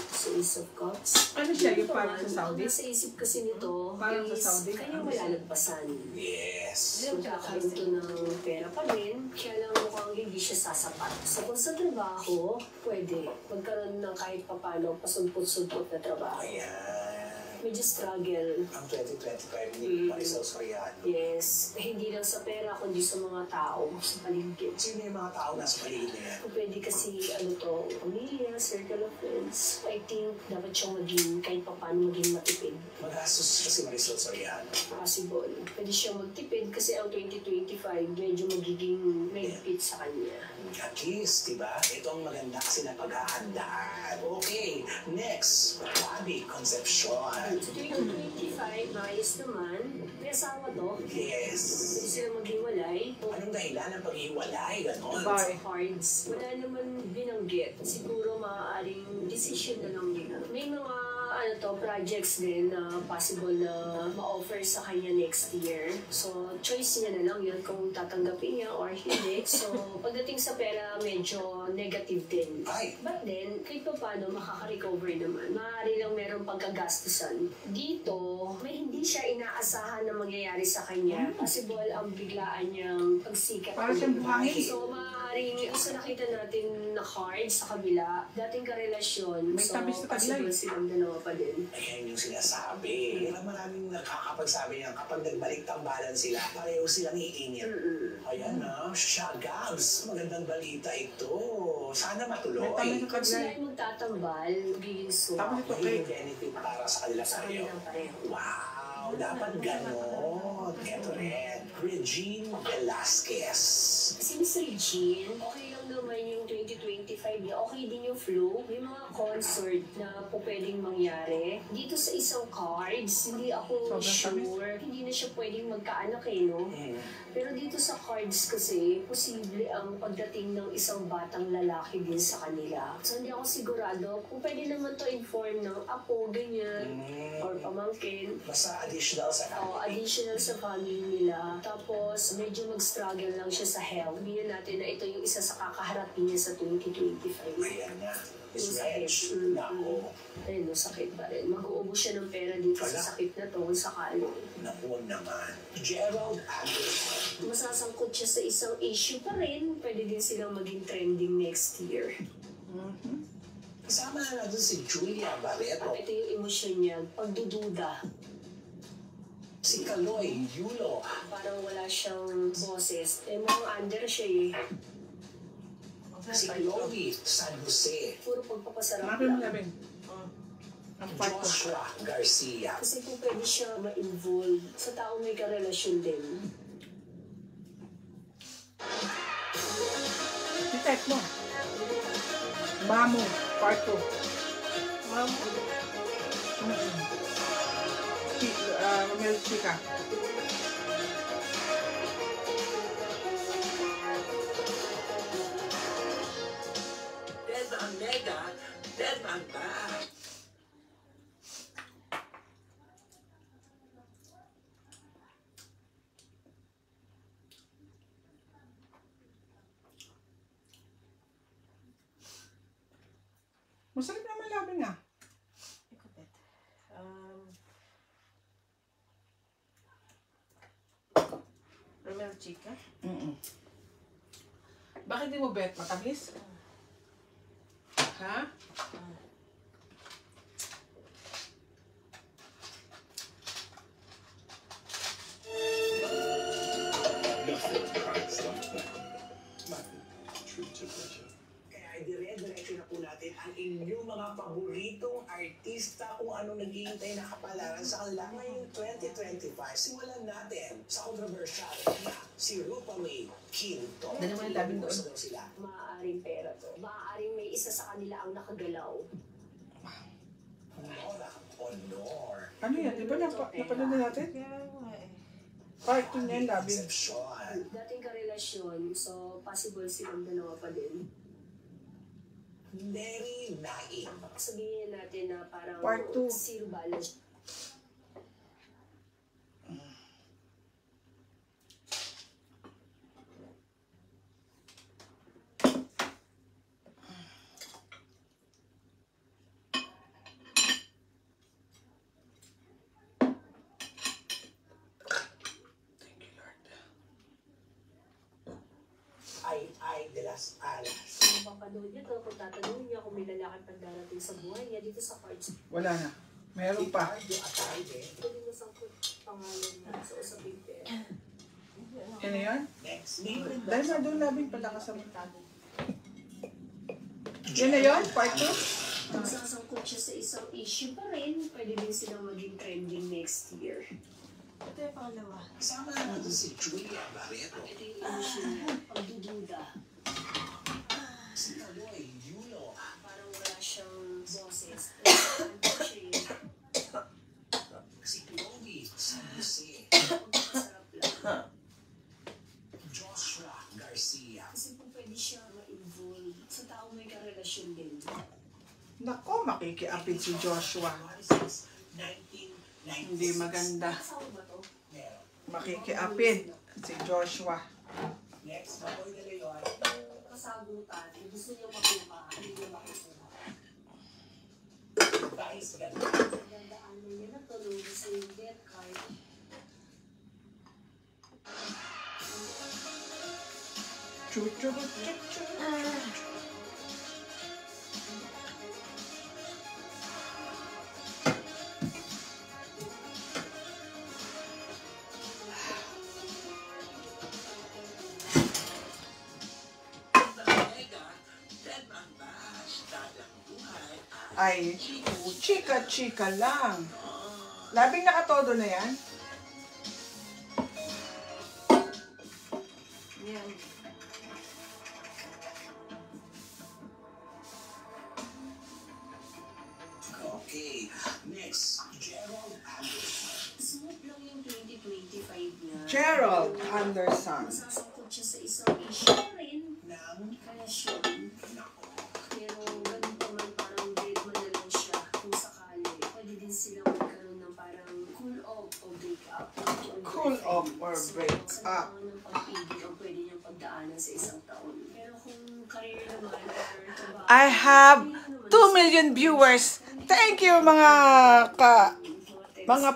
sa Ace of Cups. Ano siya, yung parang sa Saudi? Ang nasa isip kasi nito Parang sa is Saudi? kanyang malalagpasan. Yes. Magkakaroon to ng pera pa rin, kaya lang mukhang hindi siya sasapat. So kung sa trabaho, pwede magkaroon ng kahit papano pasumpot-sumpot na trabaho. Ayan. Medyo struggle. Ang 2025 ni Maricel Soriano. Yes. Hindi lang sa pera, kundi sa mga tao sa paligid. Sino yung mga tao nasa paligid niya? Kung pwede kasi, pamilya, circle of friends. I think dapat siyang maging, kahit pa paano maging matipid. Magastos kasi Maricel Soriano. Possible. Pwede siyang magtipid kasi ang 2025 medyo magiging mahigpit sa kanya. At least, diba? Ito ang maganda kasi na paghahandaan. Okay, next, Bobby Concepcion. Sa 2025, maayos naman. May asawa to. Yes. Pwede sila maghiwalay. Anong dahilan ng paghiwalay? Ganon. Sa cards, wala naman binanggit. Siguro maaaring decision na lang nila. May mga projects din na possible na ma-offer sa kanya next year. So, choice niya na lang yun kung tatanggapin niya or hindi. So, pagdating sa pera, medyo negative din. But then, kahit pa paano, makaka-recover naman. Maaari lang merong pagkagastusan. Dito, may hindi siya inaasahan na mangyayari sa kanya. Possible ang biglaan niyang pagsikat. Para siyang buhangin. So, maaaring sa nakita natin na cards sa kabila, dating karelasyon. May So, tabis na possible taglay. silang dalawa pa din. Ayan yung sinasabi. Maraming nakakapagsabi niyan kapag nagbalik tambalan sila, pareho silang iinit. Ayan na, siya, Gabs. Magandang balita ito. Sana matuloy. Kung sila ay magtatambal, magiging swap. Magiging benefit para sa kanila Sa pareho. kanilang pareho. Wow, dapat ganon. Ito rin, Regine Velasquez. Si Miss Regine, okay lang naman yung 2025 niya. Okay din yung flow. May mga concert na po pwedeng mangyari. Dito sa isang cards, hindi ako sure. Hindi na siya pwedeng magkaanak no? Pero dito sa cards kasi, posible ang pagdating ng isang batang lalaki din sa kanila. So hindi ako sigurado kung pwede naman to inform ng apo, ganyan, or pamangkin. Basta additional sa Additional sa family nila. Tapos, medyo mag-struggle lang siya sa health. Sabihin natin na ito yung isa sa kakaharapin niya sa 2025. Ayan na. Miss Reg, nako. Ayun, sakit pa rin. Mag-uubos siya ng pera dito sa sakit na to kung sakali. Naku naman. Gerald Anderson. Masasangkot siya sa isang issue pa rin. Pwede din silang maging trending next year. Kasama na doon si Julia Barreto. Ito yung emosyon niya, pagdududa. Si Kaloy Yulo. Parang wala siyang boses. Mukhang under siya eh. Si Chloe San Jose. Puro pagpapasarap Napin mo lang. namin. Joshua Garcia. Kasi kung pwede siya ma-involve sa taong may karelasyon din. I-type mo. Mamu, part 2. Mamu. Romel Chica. Dead man ba? Romel Chica? Bakit di mo bet? Matamis? Ha? Nothing cracks like that. Magnum, true to pleasure. Kaya dire-diretso na po natin ang inyong mga paboritong artista kung ano naghihintay na kapalaran sa kanila ngayong 2025. Simulan natin sa controversial na si Rupa May Quinto. Dalawa yung labing doon. Daw sila. Maaaring pera to. Maaaring may isa sa kanila ang nakagalaw. Honor. Ano yan? Di ba napanood na natin? Part 2 niya yung labing. Deception. Dating karelasyon, so possible silang dalawa pa din. Very naive. Sabihin natin na parang Part 2. zero balance. Ay de las alas. Kung papanood niya to, kung tatanungin niya kung may lalaki pang darating sa buhay niya dito sa cards, Wala na. Meron pa. pwede na sangkot pangalan niya sa usaping pera. Ano yan? Next. Dahil na doon labing pala kasamantado. Yan na yun? Part 2? Magsasangkot siya sa isang issue pa rin, pwede din silang maging trending next year. Ito yung pangalawa. Kasama natin si Julia Barreto. Ito yung issue niya, pagdududa. Si Kaloy Yulo. Parang wala siyang boses. Si Chloe Sabusi. Sarap lang. Joshua Garcia. Kasi kung pwede siya ma-involve sa taong may karelasyon din. Nako, makikiapid si Joshua. 1996. Hindi maganda. Kasama ba to? Meron. Makikiapid si Joshua. Next, Makoy de Leon. Yung kasagutan, yung gusto niya makuha, hindi niya makuha. Vice ganda. Gandaan na niya na to, nung gusto yung death card. Ay, chika-chika lang. Labing nakatodo na yan? Yan. Okay. Next, Gerald Anderson. Smooth lang yung 2025 niya. Gerald Anderson. Masasangkot siya sa isang issue pa rin. Ng Relasyon. Pero ganun pa man, parang dead man na lang siya kung sakali. Pwede din silang magkaroon ng parang cool off o break up. Cool off or break Sa up. mga ng pag-ibig ang pwede niyang pagdaanan sa isang taon. Pero kung career naman or trabaho, I have 2 million viewers. Thank you mga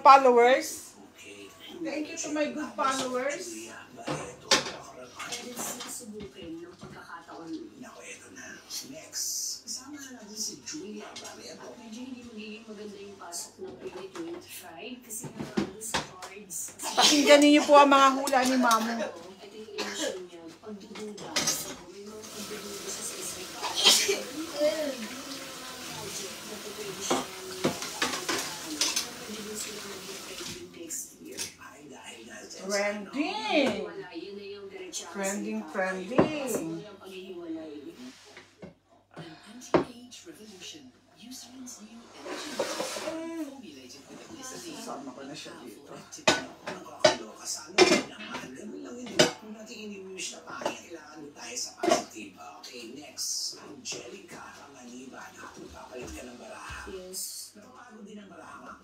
followers. Thank you to my good followers. Julia Barreto. pwede sila subukin ng pagkakataon. Naku, eto na. Next, kasama na natin si Julia Barreto. Medyo hindi magiging maganda yung pasok ng 2025 kasi nga sa cards. Pakinggan niyo po ang mga hula ni Mamo. Ito yung emotion niya, pagdududa. So, may mga pagdududa sa isang project na pwede siyang pwede din sila maging trending next year. Ay, dahil natin sa Trending. Wala, yun na yung diretsa. Trending. Yung paghihiwalay. An anti-age revolution. Eucerin's new energy formulated with a glycerine Sama ko na siya dito. nakakaloka sa ano naman. Ganun lang yun. Kung natin inimuse na pangit, kailangan doon tayo sa positive. Okay, next. Angelica Ramangiban. Papalit ka ng baraha. Yes. Napapagod din ang baraha.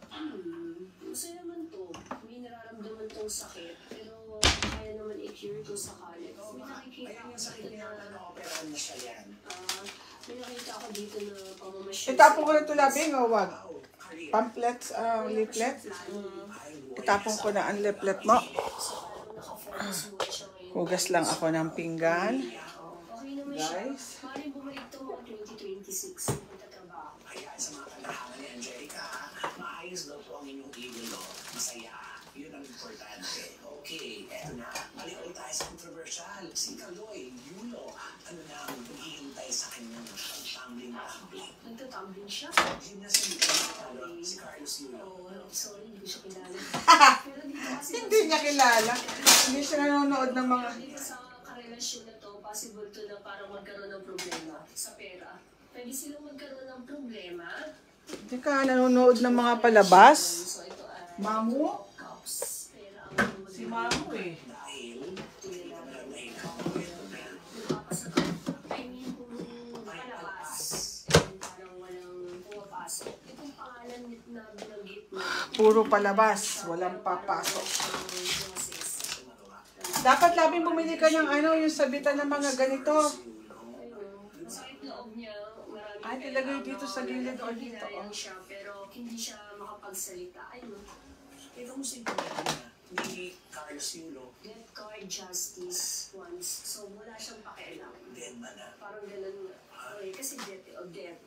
Masaya naman to. May nararamdaman tong sakit. Pero kaya naman i-cure ko sakali. Kasi may nakikita Kaya ako yung sakit dito niya na na-operahan na siya yan. may nakita ako dito na pamamasyal. Itapon ko na ito labing o wag? Wow, career pamphlets, leaflet. Itapon ko na ang leaflet mo. Hugas lang ako ng pinggan. Okay naman siya. Guys. Maaaring bumalik ito mga 2026 ng pagtatrabaho. Kaya sa mga kalahaman ni Angelica, maayos daw po ang inyong idolo. Masaya. Yun ang importante. Okay, eto na. Balik ulit tayo sa controversial. Si Kaloy, Yulo, ano na ang paghihintay sa kanyang tumbling. Nagtatumbling siya? Yun na si Carlos Yulo. Oh, sorry, hindi ko siya kilala. Pero dito kasi... Hindi niya kilala. Hindi siya nanonood ng mga... Dito sa karelasyon na to, possible to na parang magkaroon ng problema sa pera. Pwede silang magkaroon ng problema. Hindi ka nanonood ng mga palabas. So ito ay... Mamu? Cups. Pera ang... Si Mamu eh. Dahil, I mean, kung palabas, parang walang pumapasok. Itong pangalan na binanggit mo, Puro palabas. Walang papasok. Dapat labing bumili ka ng ano, yung sabitan ng mga ganito. masakit loob niya, marami Ay, ilagay dito sa gilid o dito. Pinayang siya, pero hindi siya makapagsalita. Ayun, ito mo si ni Carlos Yulo. death card justice once. So, wala siyang pakialam. Dead man na. Parang ganun nga. Okay, kasi death o death.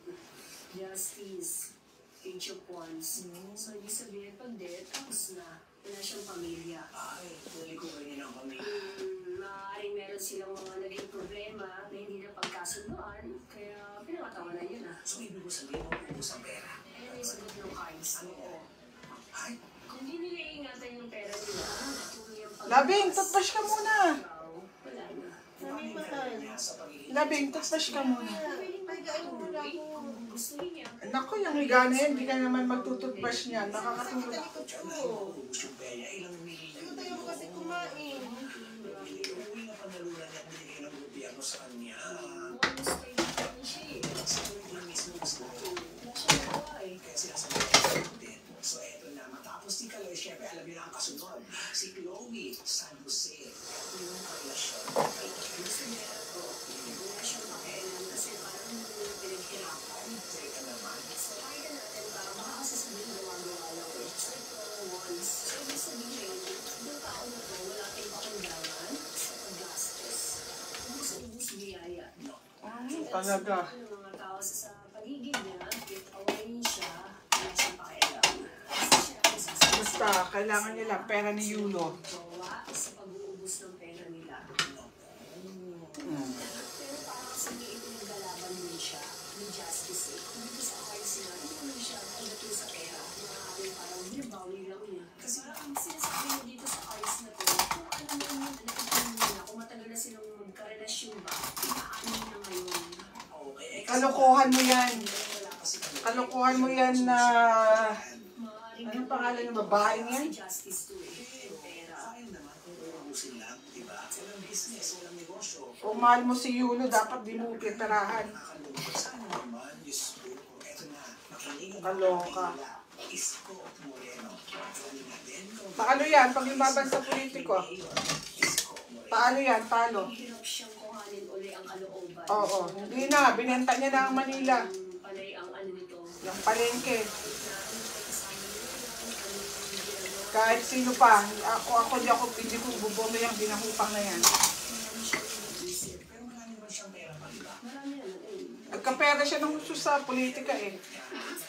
Justice. Age of wands. So, ibig sabihin, pag death, tapos na. Wala siyang pamilya. Ay, nalikuran niya ng pamilya. Maaaring meron silang mga naging problema na hindi na pagkasunduan, kaya pinakatawanan niya na. So, ibig ko sabihin mo ubus ang pera. Ayun yung sagot ng cards. Oo. Ay, Kung di nila ingatan yung pera nila, tuloy ang pag- Labing, toothbrush ka muna. Wala na. maraming pera niya sa pagiging... Labing, toothbrush ka muna. Kung gusto niya, Naku, yung higa na yan, hindi ka naman magtututbrush niyan. Nakakatulog. Ubus yung pera, ilang milyon. Tayo kasi kumain. Uwi na panalunan niya binigay ng gobyerno sa kanya. mukhang gusto niya siya eh. Sa kanya mismo gusto ko. Wala siyang gawa eh. Kaya sinasabi ko din. So, eto na. Matapos ni Kaloy, syempre, alam niyo na ang kasunod. Si Chloe San Jose. Ito yung karelasyon. Gusto niya, wala siyang pakialam kasi parang hindi niya pinaghirapan. Teka naman. So, kaya natin para baka kasi sabihin gawa-gawa lang eh. So, ito once. So, ibig sabihin, yung tao na to, wala tayong pakundangan sa paggastos. Ubus-ubus biyaya. Talaga. Ng mga tao sa paligid niya, get away siya, wala siyang pakialam. Kasi siya ang sasabi. Basta, kailangan nila pera ni Yulo. Gawa sa pag-uubos ng pera nila. Pero parang kasi may ipinaglalaban din siya ni Justice eh. Dito sa cards niya, hindi naman siya pagdating sa pera. Maaaring parang binabawi lang niya. Kasi parang ang sinasabi niya dito sa cards na to, kung ano na yun, nakikita niya, kung matagal na silang magkarelasyon ba, inaano niya ngayon. Okay. Kalokohan mo yan. Wala pa si Kaloy. Kalokohan mo yan na... Maaaring Anong pangalan ng babae niya? si Justice to eh, yung pera. Sayang naman kung uubusin lang, di ba? Walang business, walang negosyo. Kung mahal mo si Yulo, dapat di mo pitarahan. Nakakalungkot. Sana naman, Diyos ko. Eto na, makinig ang Kaloka. Isko Moreno. Tuloy natin kung Paano yan? Pag lumaban sa politiko? Isko Moreno. Paano yan? Paano? Hirap siyang kuhanin uli ang kalooban. Oo. Hindi na. Binenta niya na ang Manila. Panay ang ano nito. Yung palengke. Kahit sino pa. Hindi ko bubono yung binahupang na yan. Pero marami ba siyang pera pa, di ba? Marami naman eh. Nagkapera siya ng gusto sa politika eh.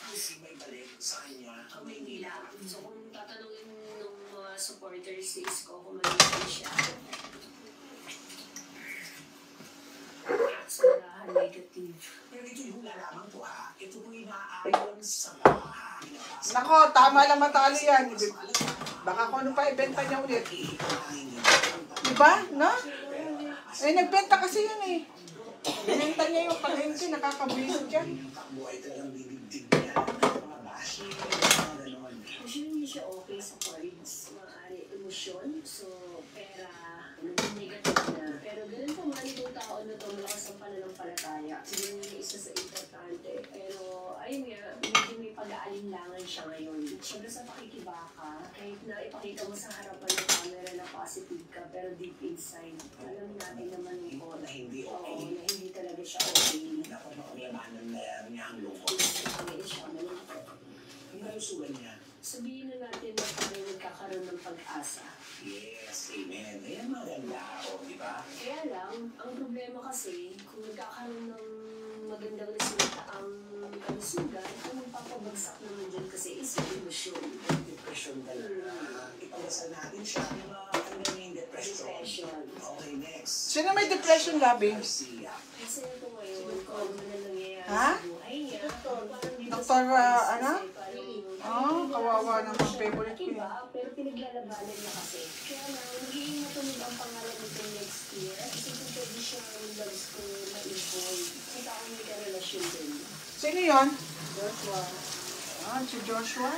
Kasi may balik sa kanya ang Maynila. So kung tatanungin ng mga supporters si Isko kung maliit siya. So lahat negative. Pero ito yung lalaman ko ha. Ito po inaayon sa mga Nako, tama lang matalo yan. Baka kung ano pa ibenta niya ulit. Diba? No? Eh, nagbenta kasi yan eh. Binenta niya yung palengke, nakakabuisit yan. buhay talagang bibigtig niya. Mga bashi, mga ganon. Actually, hindi siya okay sa cards. Maaari emosyon. So, pera, naging negative na. Pero ganun pa man itong tao na to, malakas ang pananampalataya. Siguro yung isa sa importante. Pero, ayun nga, medyo may pag-aalinlangan siya ngayon. Siyempre sa pakikibaka, kahit na ipakita mo sa harapan ng camera na positive ka, pero deep inside, alam natin naman po Na hindi oo, okay. na hindi talaga siya okay. Naku, makulamanan na niya ang lungkot. Ngayon siya malungkot. kalusugan niya? Sabihin na natin na parang nagkakaroon ng pag-asa. Yes, amen. Ayan maganda ako, di ba? Kaya lang, ang problema kasi, kung nagkakaroon ng magandang resulta ang kalusugan, ang magpapabagsak naman dyan kasi is yung emosyon. Depression talaga. Ipagdasal natin siya ng mga kanyang depression. Okay, next. Sino may depression, Gabi? Garcia. Kasi ito ngayon, kung ano na nangyayari Ha? sa buhay niya, parang dito Dr. sa ano? kasi parang Kawawa naman, favorite ko yun. iba, pero pinaglalabanan niya kasi. Kaya na, magiging matunog ang pangalan nito next year. Kasi kung pwede siyang love school ma-involve. Kita ko may karelasyon din. Sino yun? Joshua. Si Joshua.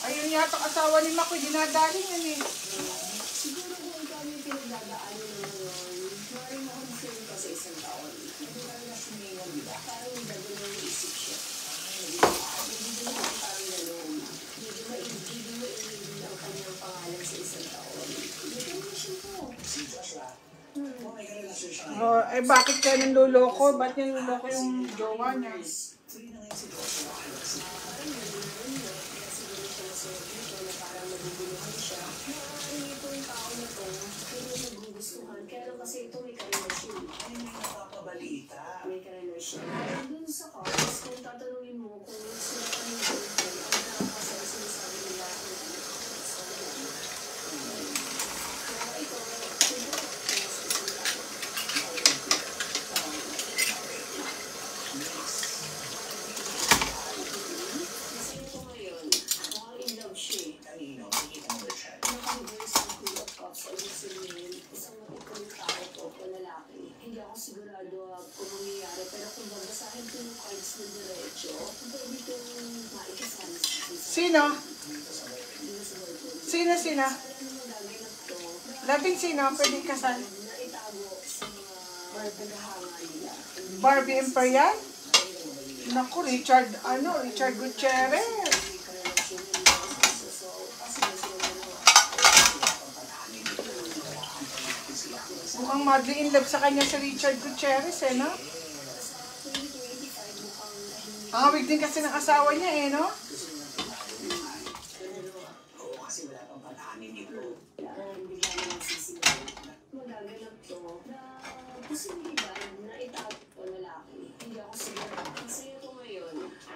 Ayun yata asawa ni Makoy, dinadali yan eh. Siguro kung ikaw yung pinagdadaanan mo ngayon, maaaring makonsern ka sa isang taon. Natural na si Mayor, di ba? Parang may gagawin yung isip siya. Hindi mo parang gano'n. Hindi mo i-reveal ang kanyang pangalan sa isang taon. Hindi ka naman siya po. Si Joshua. Kung may karelasyon siya Oh, bakit kaya niloloko? Ba't niya niloloko yung jowa niya? Free na ngayon si Joshua. Parang gano'n, no? Kaya siguro siya naservisyo na parang naguguluhan siya. Maaaring ito yung tao na to, hindi mo nagugustuhan. Kaya lang kasi ito may karelasyon. Ay, may napapabalita. May karelasyon. Kaya dun sa cause, kung tatanungin mo kung sila pa yung girlfriend, ang nakakasal sinasabi nila ang kaya ito, siguro kasi ito ngayon, mukhang in love siya eh. Kanino? Nakikita mo ba siya? Naka-reverse ang Queen of Cups. Ibig sabihin, isang matutuloy tao to o lalaki. Hindi ako sigurado kung mangyayari. Pero kung babasahin ko yung cards na diretso, pwede itong maikasama sa isa. Sino? Dito sa boyfriend. Sino? Alam mo gagawin na to, Labing sino? Pwede kasal? na itago sa mga tagahanga nila. Barbie Imperial? Naku, Richard Gutierrez. Mukhang madly in love sa kanya si Richard Gutierrez eh, no? Awig din kasi ng asawa niya eh, no? Oo, kasi wala pang pag-amin nito. Magaganap to na posibilidad na itago o lalaki. Hindi ako sigurado. Kasi ito ngayon,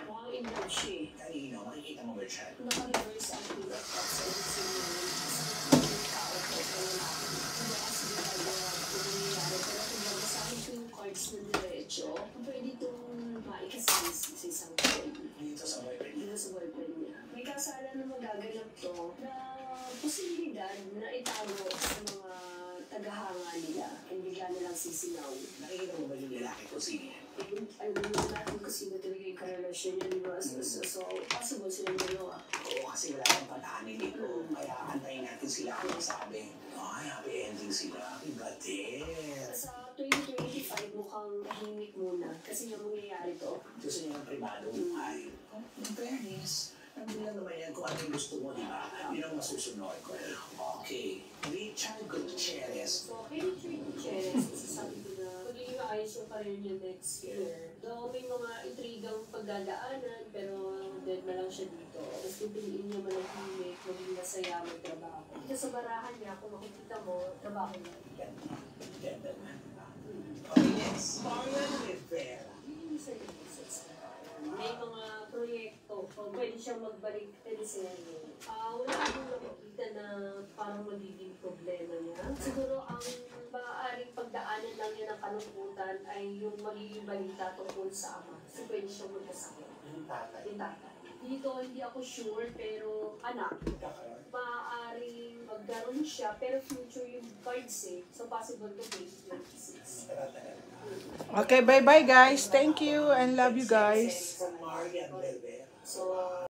mukhang in love siya eh. Kanino? Makikita mo ba siya? Naka-reverse ang Queen of Cups. Ibig sabihin, isang tao to o lalaki. Hindi ako sigurado kung nangyayari. Pero kung babasahin ko yung cards na diretso, pwede itong maikasama sa isang taon. Dito sa boyfriend niya. Dito sa boyfriend niya. May kasalan na magaganap to na posibilidad na itago sa mga tagahanga nila. And bigla na lang sisinaw. Nakikita mo ba yung lalaki ko sino? Alam mo natin kung sino talaga yung karelasyon niya, di ba? So, possible silang dalawa. Oo, kasi wala pang pag-amin nito. Kaya antayin natin sila kung sabi. Ay, happy ending sila. Iba din. Sa 2025, mukhang tahimik muna. Kasi nga mangyayari to. Gusto niya ng pribadong buhay. In fairness, nandun lang naman yan kung ano yung gusto mo, di ba? Yun ang masusunod. Okay. Richard Gutierrez. So, kay Richard Gutierrez, sasabi ko na magiging maayos yung career niya next year. Though may mga intrigang pagdadaanan, pero dead na lang siya dito. Tapos pipiliin niya manahimik, maging masaya, magtrabaho. Dito sa barahan niya, kung makikita mo, trabaho niya. Gentleman. Okay, next. Marian Rivera. May mga proyekto, kung pwede siyang magbalik teleserye. Wala akong nakikita na parang magiging problema niya. Siguro ang maaaring pagdaanan lang niya ng kalungkutan ay yung magiging balita tungkol sa ama. Kasi pwede siyang magkasakit. Yung tatay. Yung tatay. Dito hindi ako sure, pero anak. Maaaring magkaroon siya, pero future yung cards eh. So possible to 2026. Okay, bye-bye guys. Thank you and love you guys. From Marian Rivera. So,